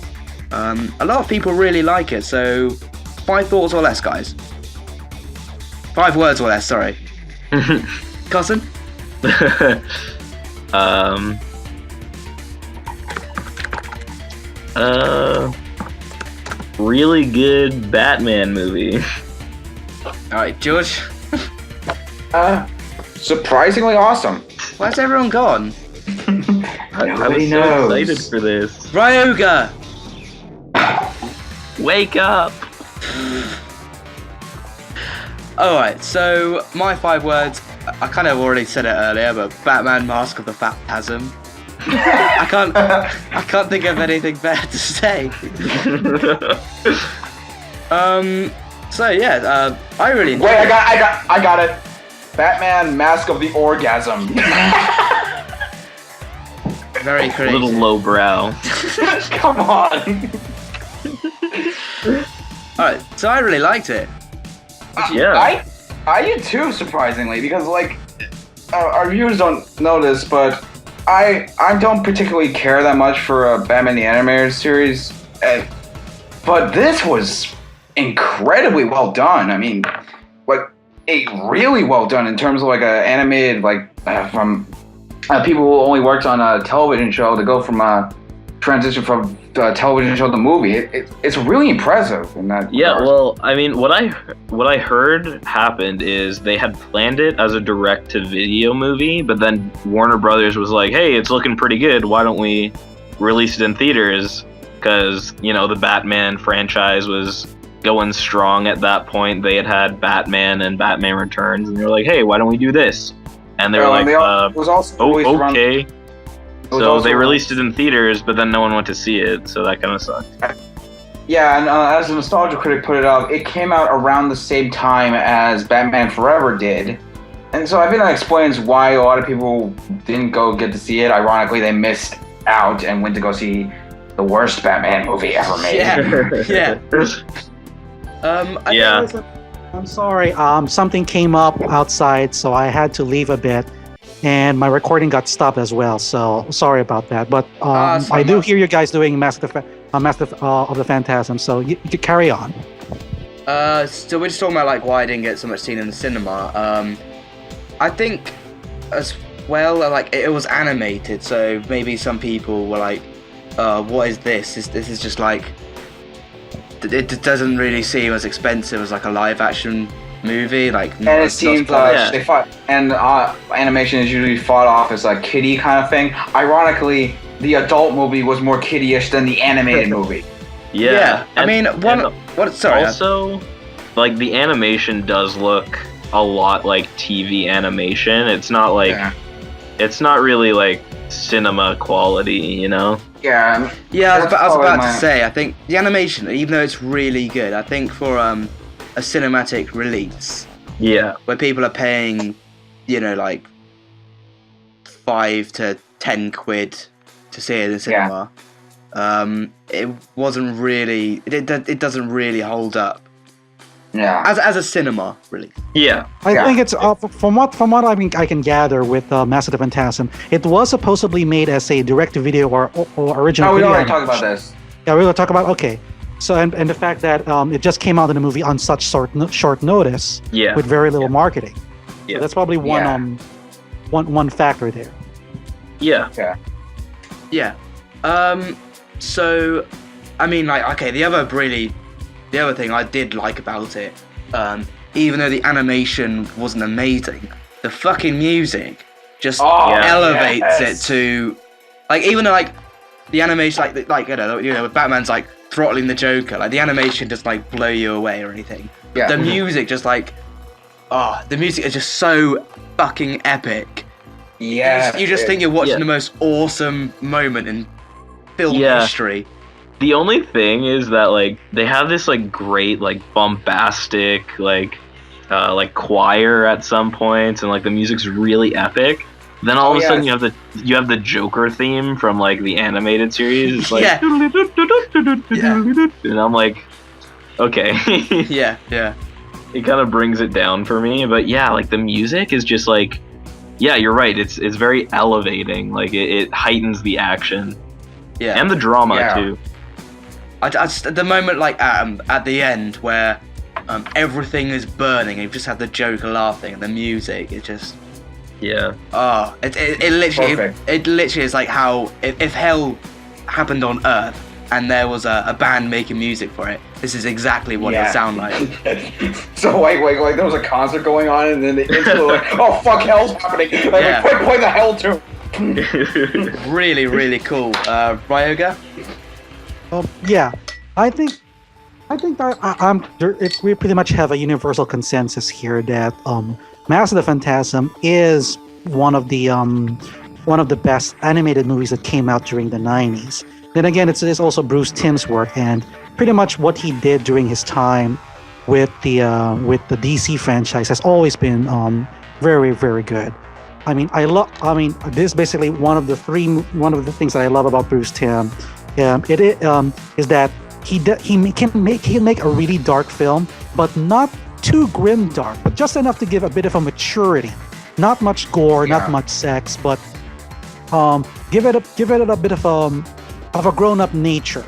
a lot of people really like it, so 5 thoughts or less, guys. 5 words or less, sorry. Cousin? Really good Batman movie. Alright, George? Surprisingly awesome. Where's everyone gone? I was so excited for this. Ryoga! Wake up! Alright, so my 5 words, I kind of already said it earlier, but Batman: Mask of the Phantasm. I can't think of anything better to say. So yeah, I really enjoyed Wait, it. I got it. Batman: Mask of the Orgasm. Very A creative. little lowbrow. Come on. Alright, so I really liked it. Yeah. I did too, surprisingly, because like our viewers don't know this, but I don't particularly care that much for Batman the Animated Series, but this was incredibly well done. I mean, like really well done in terms of like a animated from people who only worked on a television show to go from a transition from a television show to movie. It's really impressive in that. Yeah, regard. well, I mean, what I heard happened is they had planned it as a direct-to-video movie, but then Warner Brothers was like, "Hey, it's looking pretty good. Why don't we release it in theaters?" Because the Batman franchise was going strong at that point. They had Batman and Batman Returns, and they were like, "Hey, why don't we do this?" And they were like, it was also released around- "Okay." it was So also they around- released it in theaters, but then no one went to see it, so that kind of sucked. Yeah, and as a nostalgia critic put it out, it came out around the same time as Batman Forever did. And so I think that explains why a lot of people didn't go get to see it. Ironically, they missed out and went to go see the worst Batman movie ever made. Yeah. Yeah. I'm sorry. Something came up outside, so I had to leave a bit, and my recording got stopped as well. So sorry about that. But I do hear you guys doing Master of the Phantasm. So you could carry on. So we're just talking about like why I didn't get so much seen in the cinema. I think as well, like it was animated, so maybe some people were like, "What is this? This is just like." It doesn't really seem as expensive as like a live action movie, like. And it seems like they fought, and animation is usually fought off as a kiddie kind of thing. Ironically, the adult movie was more kiddie-ish than the animated movie. Yeah. I mean, sorry. Also, like the animation does look a lot like TV animation. It's not like, it's not really like cinema quality, you know? Yeah. Yeah, I was about to say, I think the animation, even though it's really good, I think for a cinematic release, where people are paying, like 5 to 10 quid to see it in the cinema, it wasn't really, it doesn't really hold up. Yeah. As a cinema release. Yeah. I think it's from what I can gather with Master of the Phantasm, it was supposedly made as a direct-to-video or original. Oh, we video already talked animation. about this. Yeah, we're gonna talk about So and the fact that it just came out in the movie on such short notice, with very little marketing. Yeah. So that's probably one factor there. Yeah. Yeah. Yeah. So, I mean, like, okay, the other thing I did like about it, even though the animation wasn't amazing, the fucking music just elevates it to, like, even though like the animation, like with Batman's like throttling the Joker, like the animation doesn't like blow you away or anything. Yeah. The music just like, the music is just so fucking epic. Yeah. You just think you're watching the most awesome moment in film history. The only thing is that like they have this like great like bombastic like choir at some points, and like the music's really epic. Then all of a sudden you have the Joker theme from like the animated series. It's like and I'm like, okay. yeah. It kind of brings it down for me, but yeah, like the music is just like, yeah, you're right. It's very elevating. Like it heightens the action. Yeah. And the drama too. The moment like at the end where everything is burning and you just have the Joker laughing and the music, it just it literally is like how if hell happened on Earth and there was a band making music for it, this is exactly what it would sound like. So wait, there was a concert going on and then the intro like, oh fuck, hell's happening. Like, quick, play the hell tune. Really, really cool. Ryoga? Yeah, I think that we pretty much have a universal consensus here that Master of the Phantasm is one of the best animated movies that came out during the 90s. Then again, it's also Bruce Timm's work, and pretty much what he did during his time with the DC franchise has always been very, very good. I mean, this is basically one of the things that I love about Bruce Timm. Is that he can make a really dark film, but not too grim dark, but just enough to give a bit of a maturity. Not much gore, not much sex, but give it a bit of a grown-up nature.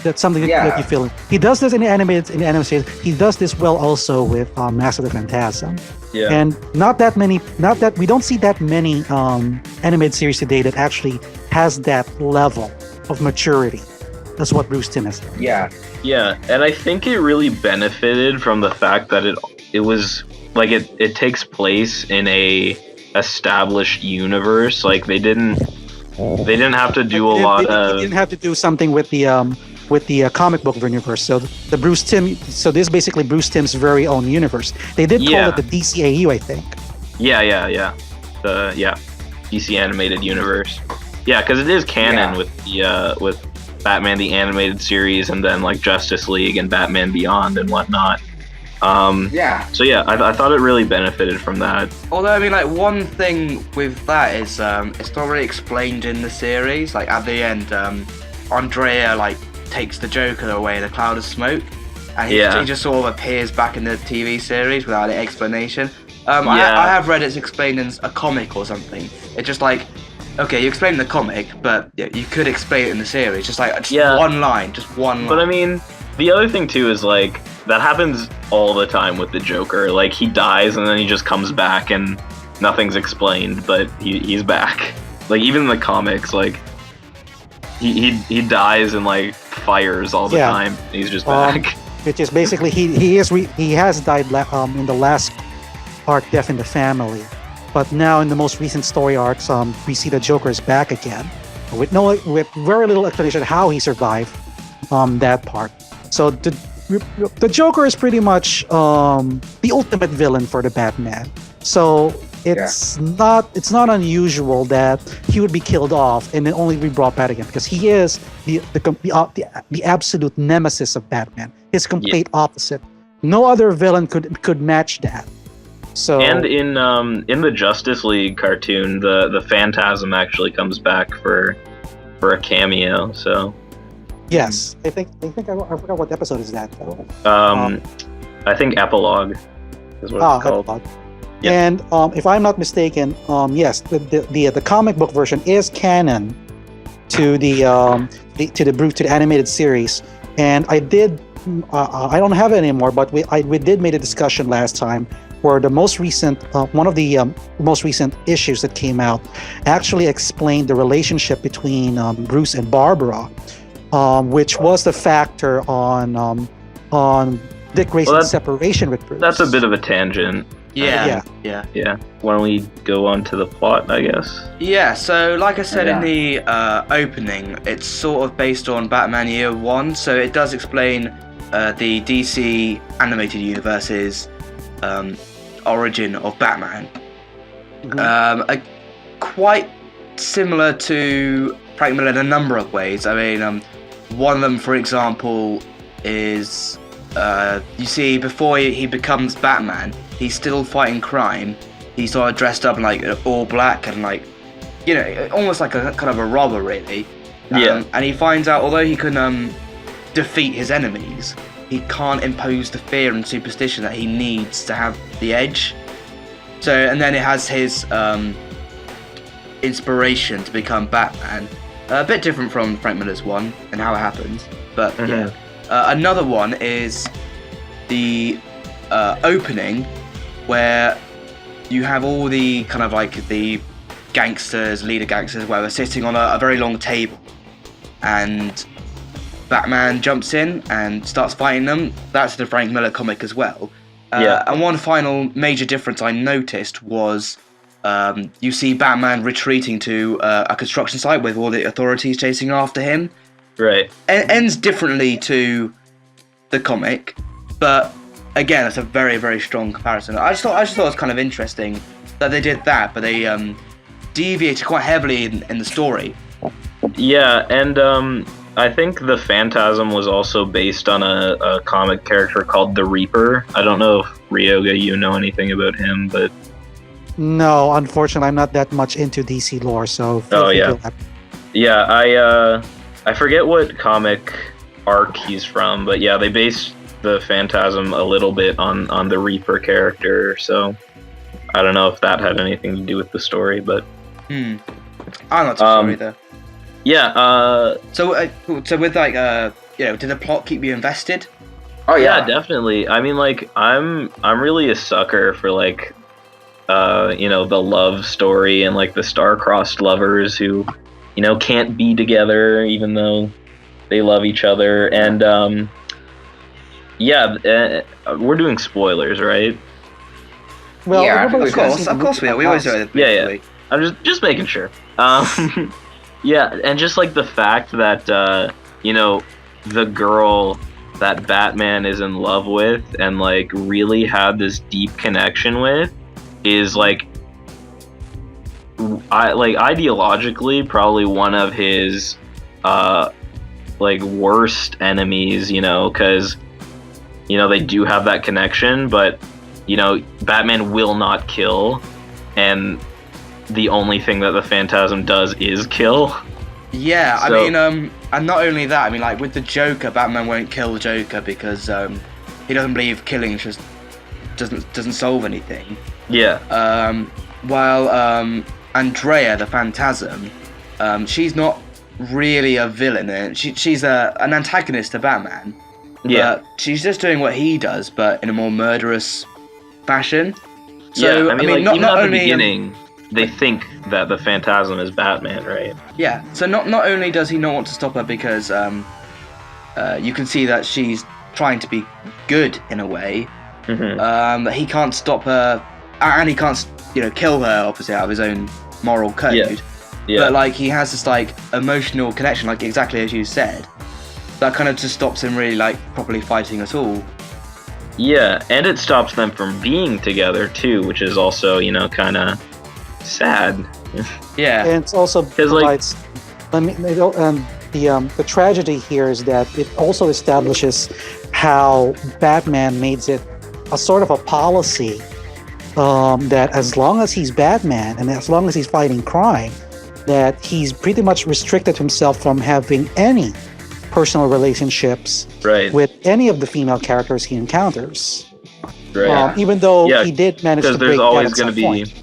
That's something that you feel. He does this in the animated series. He does this well also with Master of the Phantasm. Yeah. And we don't see that many animated series today that actually has that level of maturity. That's what Bruce Timm has done. Yeah, and I think it really benefited from the fact that it was like it takes place in a established universe. Like they didn't have to do They didn't have to do something with the comic book universe. So this is basically Bruce Timm's very own universe. They did call it the DCAU, I think. Yeah. The DC animated universe. Yeah, because it is canon with the with Batman the Animated Series, and then like Justice League and Batman Beyond and whatnot. So yeah, I thought it really benefited from that. Although I mean, like one thing with that is it's not really explained in the series. Like at the end, Andrea like takes the Joker away in a cloud of smoke, and he just sort of appears back in the TV series without any explanation. I have read it's explained in a comic or something. It's just like, okay, you explain the comic, but you could explain it in the series. Just one line, just one line. But I mean, the other thing too is like that happens all the time with the Joker. Like he dies and then he just comes back and nothing's explained, but he's back. Like even in the comics, like he dies and like fires all the time. He's just back. Which is basically he has died in the last arc, Death in the Family, but now in the most recent story arcs, we see the Joker is back again, with very little explanation how he survived that part. So the Joker is pretty much the ultimate villain for the Batman. So it's not unusual that he would be killed off and then only be brought back again, because he is the absolute nemesis of Batman. His complete opposite. No other villain could match that. So, and in the Justice League cartoon, the Phantasm actually comes back for a cameo. So yes, I think I forgot what episode is that. I think Epilogue is what it's called. Epilogue. Yep. And if I'm not mistaken, yes, the comic book version is canon to the animated series. And I don't have it anymore, but we did make a discussion last time where the most recent one of the most recent issues that came out actually explained the relationship between Bruce and Barbara, which was the factor on Dick Grayson's separation with Bruce. That's a bit of a tangent. Yeah. Why don't we go on to the plot, I guess? Yeah, so like I said in the opening, it's sort of based on Batman Year One, so it does explain the DC animated universe's origin of Batman. Quite similar to Frank Miller in a number of ways. I mean, one of them, for example, is you see before he becomes Batman, he's still fighting crime. He's sort of dressed up in like all black and like, you know, almost like a kind of a robber, really. And he finds out although he can defeat his enemies, he can't impose the fear and superstition that he needs to have the edge. So, and then it has his inspiration to become Batman. A bit different from Frank Miller's one and how it happens, but yeah. Another one is the opening where you have all the kind of like the leader gangsters, where they're sitting on a very long table, and Batman jumps in and starts fighting them. That's the Frank Miller comic as well. And one final major difference I noticed was you see Batman retreating to a construction site with all the authorities chasing after him. Right. It ends differently to the comic, but again, it's a very, very strong comparison. I just thought it was kind of interesting that they did that, but they deviated quite heavily in the story. Yeah, and I think the Phantasm was also based on a comic character called the Reaper. I don't know if Ryoga, you know anything about him, but no, unfortunately, I'm not that much into DC lore, so. I forget what comic arc he's from, but yeah, they based the Phantasm a little bit on the Reaper character, so I don't know if that had anything to do with the story, but I'm not too sure either. Yeah. So with like did the plot keep you invested? Oh yeah, definitely. I mean, like I'm really a sucker for like the love story and like the star-crossed lovers who can't be together even though they love each other. And we're doing spoilers, right? Well, of course we are. We always do it. Yeah. I'm just making sure. Yeah, and just like the fact that the girl that Batman is in love with and like really had this deep connection with is like ideologically probably one of his worst enemies, because they do have that connection, but Batman will not kill, and the only thing that the Phantasm does is kill. Yeah, so, I mean, and not only that, I mean, like with the Joker, Batman won't kill the Joker because he doesn't believe killing just doesn't solve anything. Yeah. While Andrea, the Phantasm, she's not really a villain. She's an antagonist to Batman. Yeah. But she's just doing what he does, but in a more murderous fashion. So, yeah, I mean, like, not even at the only beginning, they think that the Phantasm is Batman, right? Yeah, so not only does he not want to stop her because you can see that she's trying to be good in a way, but he can't stop her, and he can't, kill her, obviously, out of his own moral code. Yeah. But, like, he has this, like, emotional connection, like, exactly as you said, that kind of just stops him really, like, properly fighting at all. Yeah, and it stops them from being together, too, which is also, kind of sad. Yeah. And it's also provides. The tragedy here is that it also establishes how Batman makes it a sort of a policy that as long as he's Batman and as long as he's fighting crime, that he's pretty much restricted himself from having any personal relationships with any of the female characters he encounters. Right. Even though he did manage to break that at some point.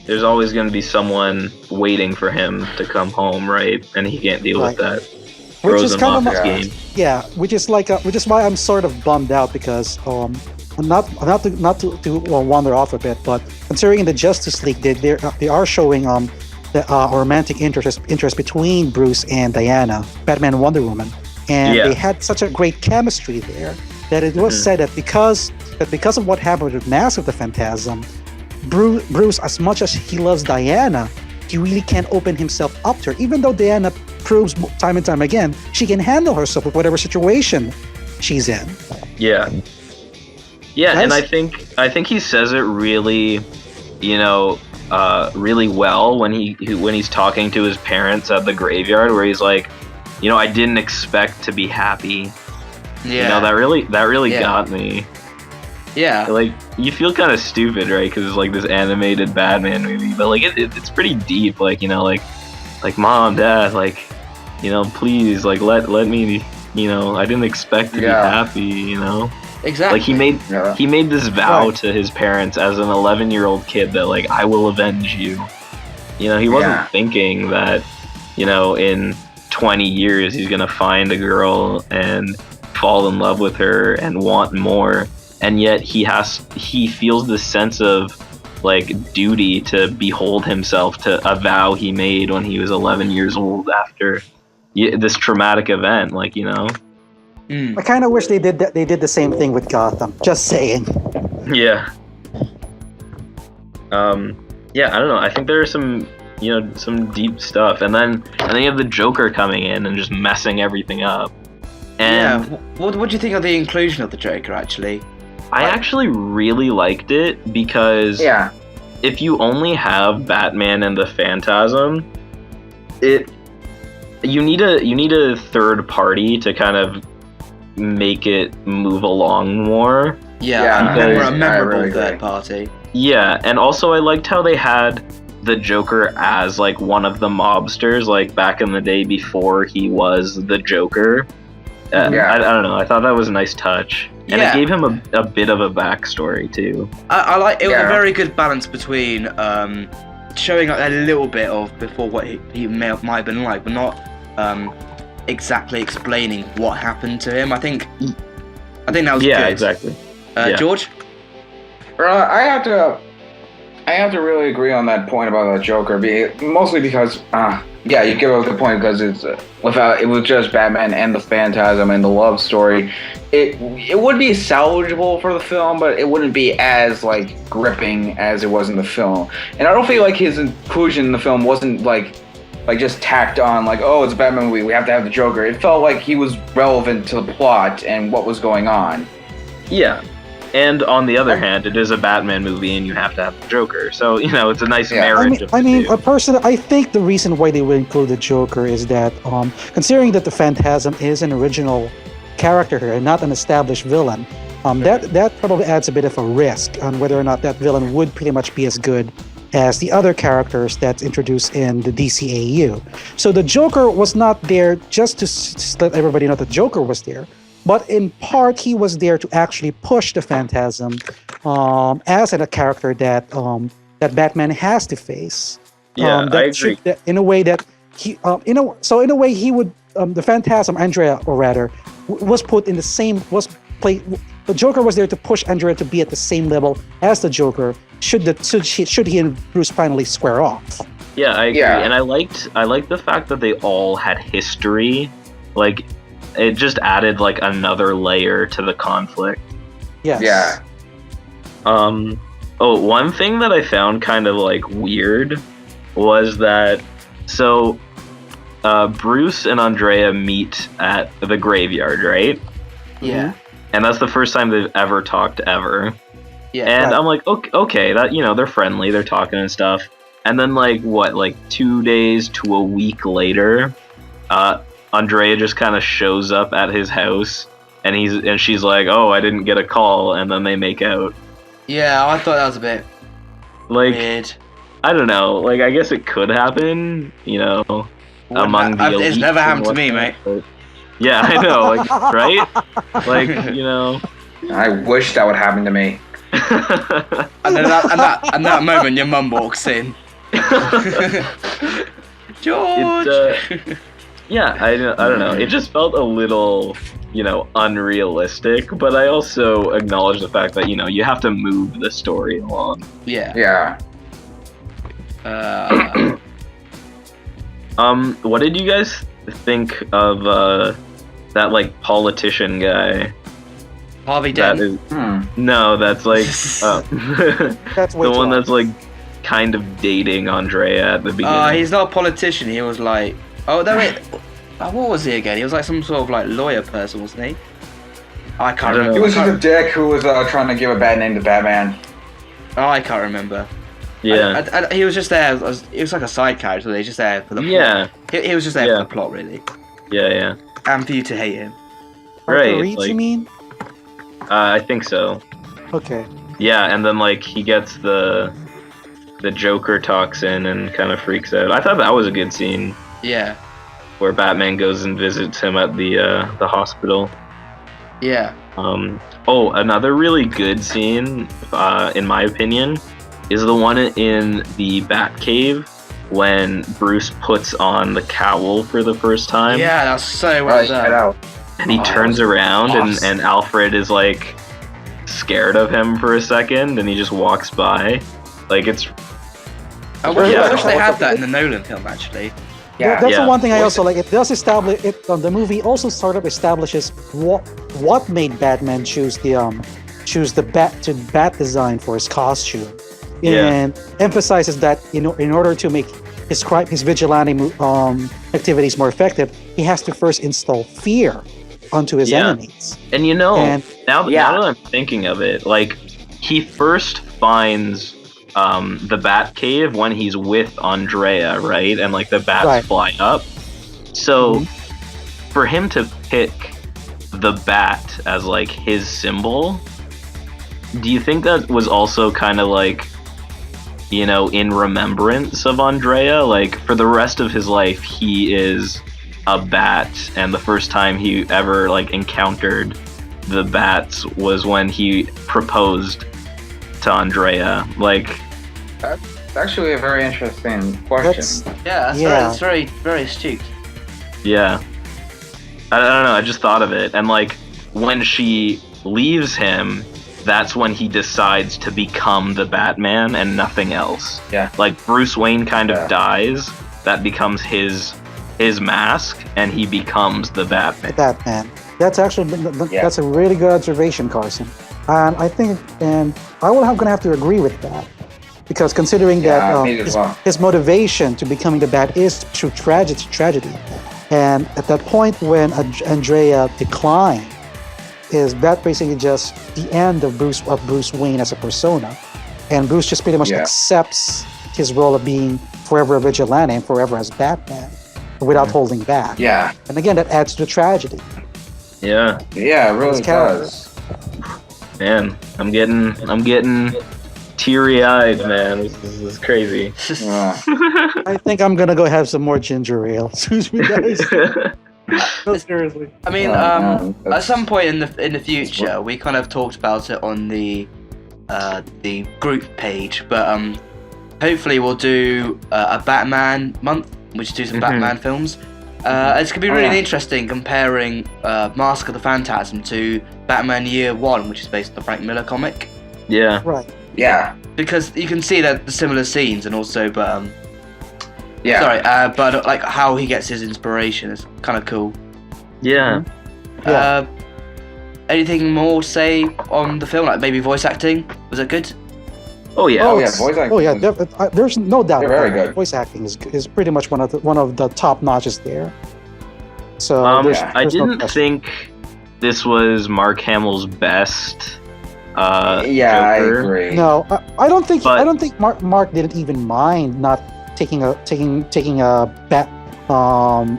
There's always going to be someone waiting for him to come home, right? And he can't deal with that. Which is kind of game. Yeah, which is why I'm sort of bummed out because not to wander off a bit, but considering in the Justice League they are showing the romantic interest between Bruce and Diana, Batman and Wonder Woman, and they had such a great chemistry there that it was said that because of what happened with Mask of the Phantasm, Bruce, as much as he loves Diana, he really can't open himself up to her, even though Diana proves time and time again she can handle herself with whatever situation she's in. Yeah, and I think he says it really, really well when he's talking to his parents at the graveyard, where he's like, I didn't expect to be happy. Yeah, that really got me. Yeah, like you feel kind of stupid, right? Because it's like this animated Batman movie, but like it's pretty deep. Like like Mom, Dad, like please, like let me, I didn't expect to be happy, Exactly. Like he made this vow to his parents as an 11-year-old kid that like I will avenge you. He wasn't thinking that in 20 years he's gonna find a girl and fall in love with her and want more. And yet he feels this sense of like duty to behold himself to a vow he made when he was 11 years old after this traumatic event, like. I kind of wish they did that. They did the same thing with Gotham. Just saying. Yeah. I don't know. I think there are some deep stuff, and then you have the Joker coming in and just messing everything up. And what do you think of the inclusion of the Joker, actually? I actually really liked it because if you only have Batman and the Phantasm, you need a third party to kind of make it move along more. A memorable third party. Yeah, and also I liked how they had the Joker as like one of the mobsters, like back in the day before he was the Joker. I don't know. I thought that was a nice touch. And it gave him a bit of a backstory too. I like it was a very good balance between showing like a little bit of before what he might have been like, but not exactly explaining what happened to him. I think that was good. Yeah, exactly. George? I have to really agree on that point about the Joker, mostly because you give up the point because it's it was just Batman and the Phantasm and the love story. It would be salvageable for the film, but it wouldn't be as like gripping as it was in the film. And I don't feel like his inclusion in the film wasn't like just tacked on, like, oh, it's a Batman movie, we have to have the Joker. It felt like he was relevant to the plot and what was going on. Yeah. And on the other hand, it is a Batman movie and you have to have the Joker. So, it's a nice marriage. Personally, I think the reason why they would include the Joker is that, considering that the Phantasm is an original character here and not an established villain, that probably adds a bit of a risk on whether or not that villain would pretty much be as good as the other characters that's introduced in the DCAU. So the Joker was not there just to let everybody know the Joker was there, but in part he was there to actually push the Phantasm as a character that that Batman has to face. Yeah, That I agree. in a way that he in a way he would the Phantasm Andrea or rather was put in the same was played. The Joker was there to push Andrea to be at the same level as the Joker. Should he and Bruce finally square off? Yeah, I agree. Yeah. And I liked the fact that they all had history. Like, it just added like another layer to the conflict. Yes. Yeah. Oh, one thing that I found kind of like weird was that Bruce and Andrea meet at the graveyard, right? Yeah. And that's the first time they've ever talked ever. Yeah. And Right. I'm like, okay, that they're friendly, they're talking and stuff. And then like 2 days to a week later, Andrea just kind of shows up at his house, and she's like, "Oh, I didn't get a call," and then they make out. Yeah, I thought that was a bit Like, weird. I don't know. Like, I guess it could happen, among the It's elites never and happened to me, whatnot, mate. but- yeah, I know, like, right? Like, I wish that would happen to me. And then that moment, your mum walks in. George. Yeah, I don't know. It just felt a little, unrealistic. But I also acknowledge the fact that you have to move the story along. Yeah. Yeah. What did you guys think of that like politician guy? Harvey That Dent. is no, that's like That's way the too one long. that's like kind of dating Andrea at the beginning. He's not a politician. He was like, what was he again? He was like some sort of like lawyer person, wasn't he? I can't I don't remember. He was I the can't- dick who was trying to give a bad name to Batman. I can't remember. Yeah. He was just there. He was like a side character. He's just there for the plot. Yeah. He was just there Yeah. for the plot, really, Yeah. and for you to hate him. Arthur Right, Reed, like- you mean? I think so. Okay. Yeah, and then like he gets the Joker talks in and kind of freaks out. I thought that was a good scene Yeah. where Batman goes and visits him at the hospital. Yeah. Another really good scene, in my opinion, is the one in the Batcave when Bruce puts on the cowl for the first time. Yeah, that's so well Right, done. get out. And he Oh, turns around awesome. and Alfred is like scared of him for a second and he just walks by. Like it's I wish Yeah. they had that in the Nolan film, actually. Yeah. That's Yeah. the one thing I Was also like. It does establish it. The movie also sort of establishes what made Batman choose the bat design for his costume, Yeah. and emphasizes that in order to make his vigilante activities more effective, he has to first install fear onto his Yeah. enemies. and now that I'm thinking of it, like he first finds the Batcave when he's with Andrea, right? And like the bats Right. fly up. So Mhm. for him to pick the bat as like his symbol, do you think that was also kind of like in remembrance of Andrea? Like for the rest of his life he is a bat, and the first time he ever like encountered the bats was when he proposed to Andrea. Like It's actually a very interesting question. That's Yeah, Yeah. very, very astute. yeah, I don't know, I just thought of it. And like when she leaves him, that's when he decides to become the Batman and nothing else. Yeah. Like Bruce Wayne kind of Yeah. dies, that becomes his mask, and he becomes the Batman. Batman. That's actually Yeah. that's a really good observation, Carson. And I think, and I'm gonna have to agree with that, because considering Yeah, that me as well. his motivation to becoming the Bat is through tragedy, and at that point when Andrea declined, is that basically just the end of Bruce Wayne as a persona, and Bruce just pretty much Yeah. accepts his role of being forever a vigilante and forever as Batman, without holding back. Yeah. And again, that adds to the tragedy. Yeah, Yeah, it really His character. does. man, I'm getting teary-eyed, man. This is crazy. Yeah. I think I'm gonna go have some more ginger ale. Excuse me, guys. No, seriously. I mean, No, at that's- some point in the future, we kind of talked about it on the group page, but hopefully we'll do a Batman month, which do some Batman films. It's gonna be really interesting comparing Mask of the Phantasm to Batman Year One, which is based on the Frank Miller comic, Yeah. Right. Yeah. because you can see that the similar scenes and also, but Yeah. but like how he gets his inspiration is kind of cool. Yeah. Yeah. Anything more to say on the film? Like maybe voice acting? Was it good? Oh yeah. Oh, yeah, it's- voice acting Oh yeah, is- there's no doubt. They're very about it. good. Voice acting is pretty much one of the top notches there. So yeah. I there's no didn't question. think this was Mark Hamill's best. Yeah, I Joker. agree. No, I don't think But- Mark didn't even mind not taking a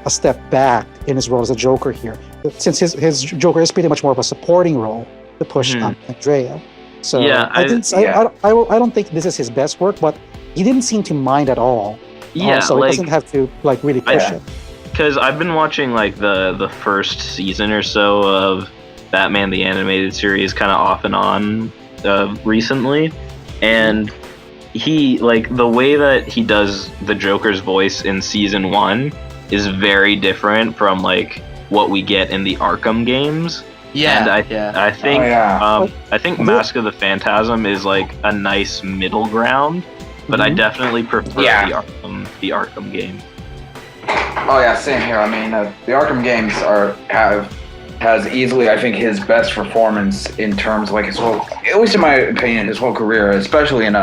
step back in his role as a Joker here, since his Joker is pretty much more of a supporting role to push Mhm. Andrea. So Yeah, I don't think this is his best work, but he didn't seem to mind at all. Yeah, so he doesn't have to really push Yeah. it. because I've been watching like the first season or so of Batman the Animated Series kind of off and on recently, and he like the way that he does the Joker's voice in season 1 is very different from like what we get in the Arkham games. Yeah, And I think Oh, yeah. I think Mask of the Phantasm is like a nice middle ground, but I Mhm. definitely prefer Yeah. the Arkham game. Oh yeah, same here. I mean, the Arkham games has easily, I think, his best performance in terms of like his whole, at least in my opinion, his whole career, especially in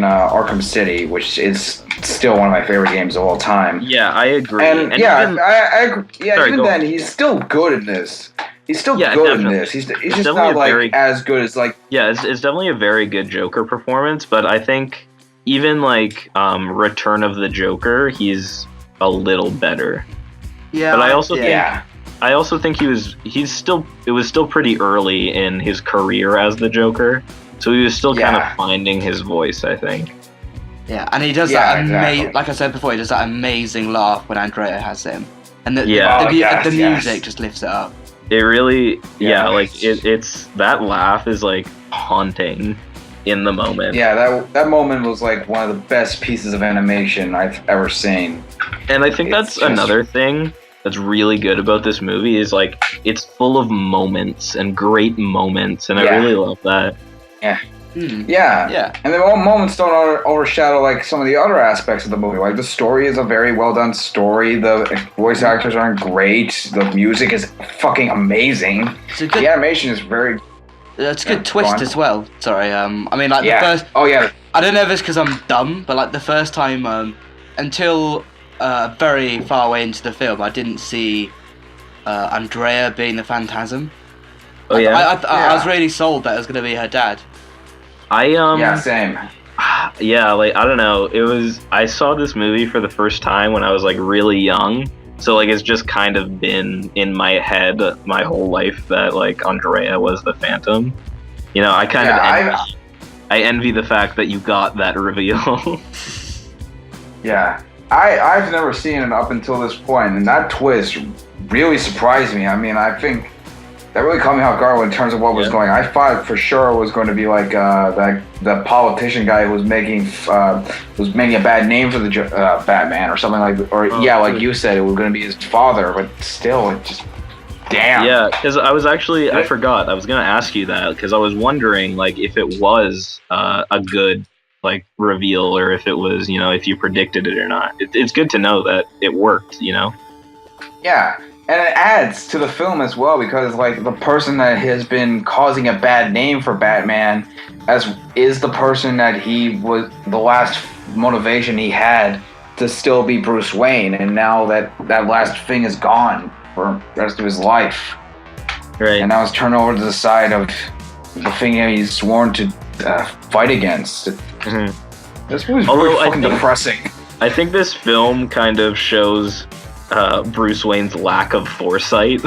Arkham City, which is still one of my favorite games of all time. Yeah, I agree. And, yeah, even, I agree. Yeah, Sorry, even go then, on. he's still good in this. He's still Yeah, good in definitely. this. He's It's just definitely not a like very- as good as like. yeah, it's definitely a very good Joker performance, but I think even like Return of the Joker, he's a little better. yeah. But I also think Yeah. I also think it was still pretty early in his career as the Joker, so he was still kind Yeah. of finding his voice, I think. Yeah, and he does Yeah, that exactly. like I said before, he does that amazing laugh when Andrea has him, and the Yeah. Oh, yes, the yes. music just lifts it up. It really, Yeah. like it's that laugh is like haunting in the moment. Yeah, that moment was like one of the best pieces of animation I've ever seen. And I think It's that's just- another thing that's really good about this movie is like it's full of moments and great moments, and I Yeah. really love that. Yeah. Yeah. And the moments don't overshadow like some of the other aspects of the movie. Like the story is a very well done story. The voice actors are great. The music is fucking amazing. It's a good, The animation is very it's a good Yeah, twist go on. as well. Sorry, I mean like yeah. the first. Oh yeah. I don't know if it's because I'm dumb, but like the first time, until very far away into the film, I didn't see Andrea being the Phantasm. Oh yeah, I was really sold that it was going to be her dad. I Yeah. Same. yeah, like I don't know. I saw this movie for the first time when I was like really young. So like it's just kind of been in my head my whole life that like Andrea was the Phantom. You know, I kind of I envy the fact that you got that reveal. Yeah. I've never seen it up until this point, and that twist really surprised me. I mean, I think that really caught me off guard in terms of what was Yeah. going on. I thought for sure it was going to be like the politician guy who was making a bad name for the Batman or something like that. Or Oh, yeah, like good. you said, it was going to be his father, but still, it just damn. Yeah, because I forgot. I was gonna ask you that because I was wondering like if it was a good like reveal or if it was if you predicted it or not. It's good to know that it worked. Yeah, and it adds to the film as well because like the person that has been causing a bad name for Batman is the person that he was the last motivation he had to still be Bruce Wayne, and now that last thing is gone for the rest of his life, Right. and now it's turned over to the side of the thing that he's sworn to fight against. Mhm. This movie's Although really I fucking think- depressing. I think this film kind of shows Bruce Wayne's lack of foresight.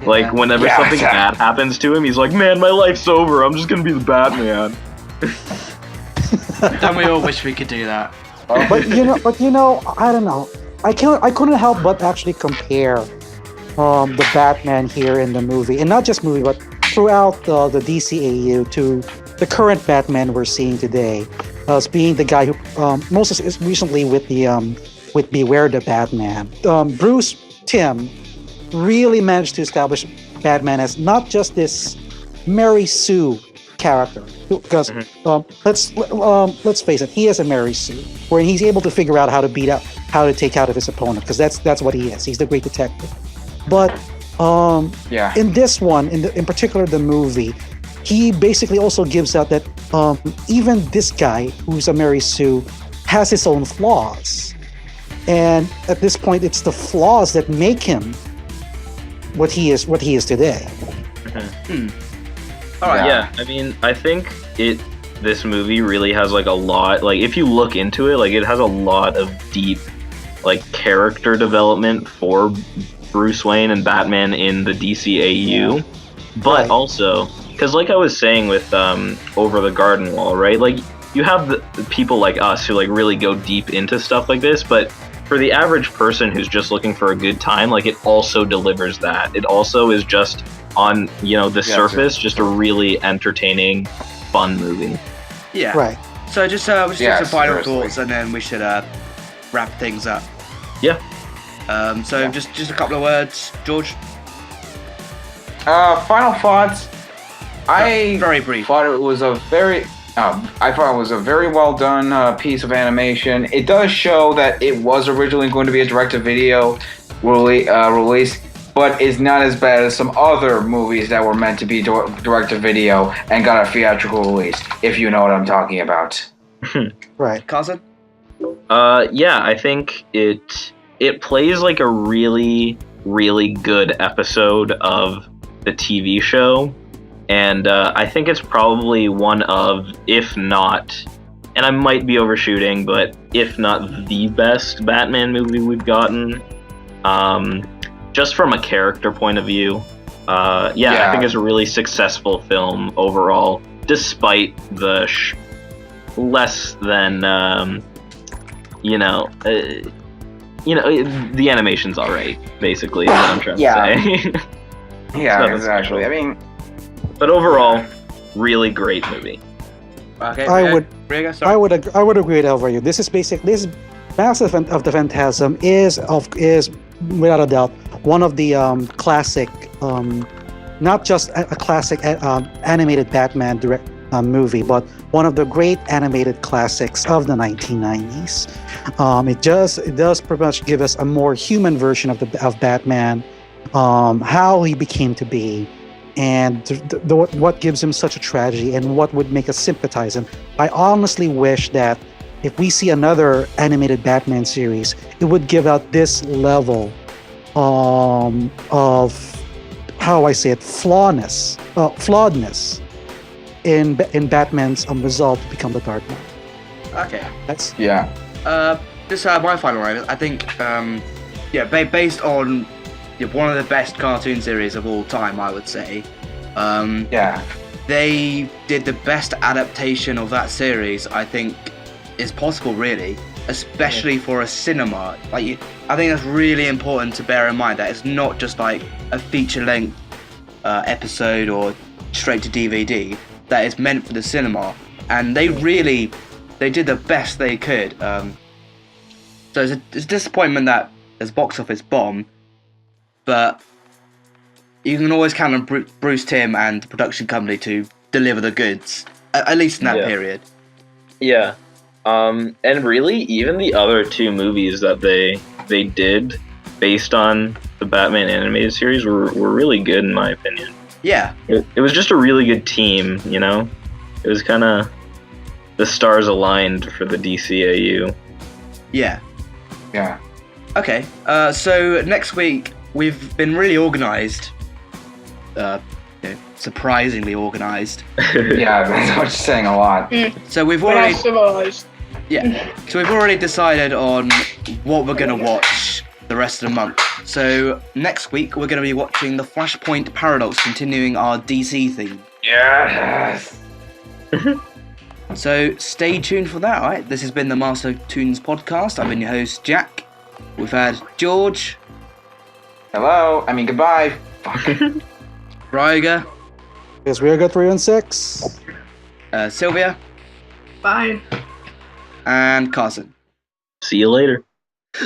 Like whenever Yeah, something exactly. bad happens to him, he's like, "Man, my life's over. I'm just gonna be the Batman." Don't we all wish we could do that? But you know, I don't know. I couldn't help but actually compare the Batman here in the movie, and not just movie, but throughout the DCAU to the current Batman we're seeing today, as being the guy who most recently with Beware the Batman. Bruce Timm really managed to establish Batman as not just this Mary Sue character, because let's face it, he is a Mary Sue, where he's able to figure out how to take out of his opponent, because that's what he is. He's the great detective. But in this one, in particular the movie, he basically also gives out that even this guy who's a Mary Sue has his own flaws, and at this point, it's the flaws that make him what he is today. All right. Yeah, I mean, I think this movie really has like a lot, like if you look into it, like it has a lot of deep like character development for Bruce Wayne and Batman in the DCAU, but also because like I was saying with Over the Garden Wall, right? Like you have the people like us who like really go deep into stuff like this, but for the average person who's just looking for a good time, like it also delivers that. It also is just on, the surface, just a really entertaining, fun movie. Yeah. Right. So just some final seriously. thoughts, and then we should wrap things up. Yeah. Just a couple of words, George. Final thoughts. I Very brief. thought it was a very well done piece of animation. It does show that it was originally going to be a direct-to-video release, but is not as bad as some other movies that were meant to be direct-to-video and got a theatrical release, if you know what I'm talking about. Right. Carson? Yeah, I think it plays like a really, really good episode of the TV show, and I think it's probably one of, if not, and I might be overshooting, but if not the best Batman movie we've gotten, just from a character point of view. I think it's a really successful film overall, despite the less than, the animation's alright, basically, is what I'm trying to say. Yeah, exactly. I mean, but overall, really great movie. Okay. I would agree with you. This Massive of the Phantasm is without a doubt one of the classic, not just a classic animated Batman movie, but one of the great animated classics of the 1990s. It does pretty much give us a more human version of Batman, how he became to be, and what gives him such a tragedy, and what would make us sympathize him. I honestly wish that if we see another animated Batman series, it would give out this level of, how I say it, flawedness in Batman's resolve to become the Dark Knight. Okay. That's Just my final word. I think, based on one of the best cartoon series of all time, I would say. They did the best adaptation of that series, I think, is possible, really, especially for a cinema. I think that's really important to bear in mind, that it's not just like a feature-length episode or straight to DVD, that is meant for the cinema, and they did the best they could. So it's a disappointment that it's box office bomb, but you can always count on Bruce Timm and the production company to deliver the goods, at least in that period. Yeah. And really, even the other two movies that they did based on the Batman animated series were really good, in my opinion. Yeah. It was just a really good team, It was kind of the stars aligned for the DCAU. Yeah. Yeah. Okay, so next week we've been really organised. Surprisingly organised. Yeah, that's what saying a lot. So we've We're already not civilized. So we've already decided on what we're gonna watch the rest of the month. So next week we're gonna be watching the Flashpoint Paradox, continuing our DC theme. Yes. So stay tuned for that, alright? This has been the Master of Toons podcast. I've been your host, Jack. We've had George, Hello. I mean, goodbye. Fuck. Ryger, Is we are good 3 and 6? Sylvia, Bye. and Carson. See you later.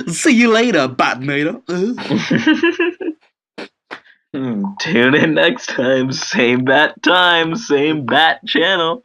See you later, Batmater. Tune in next time. Same bat time, same bat channel.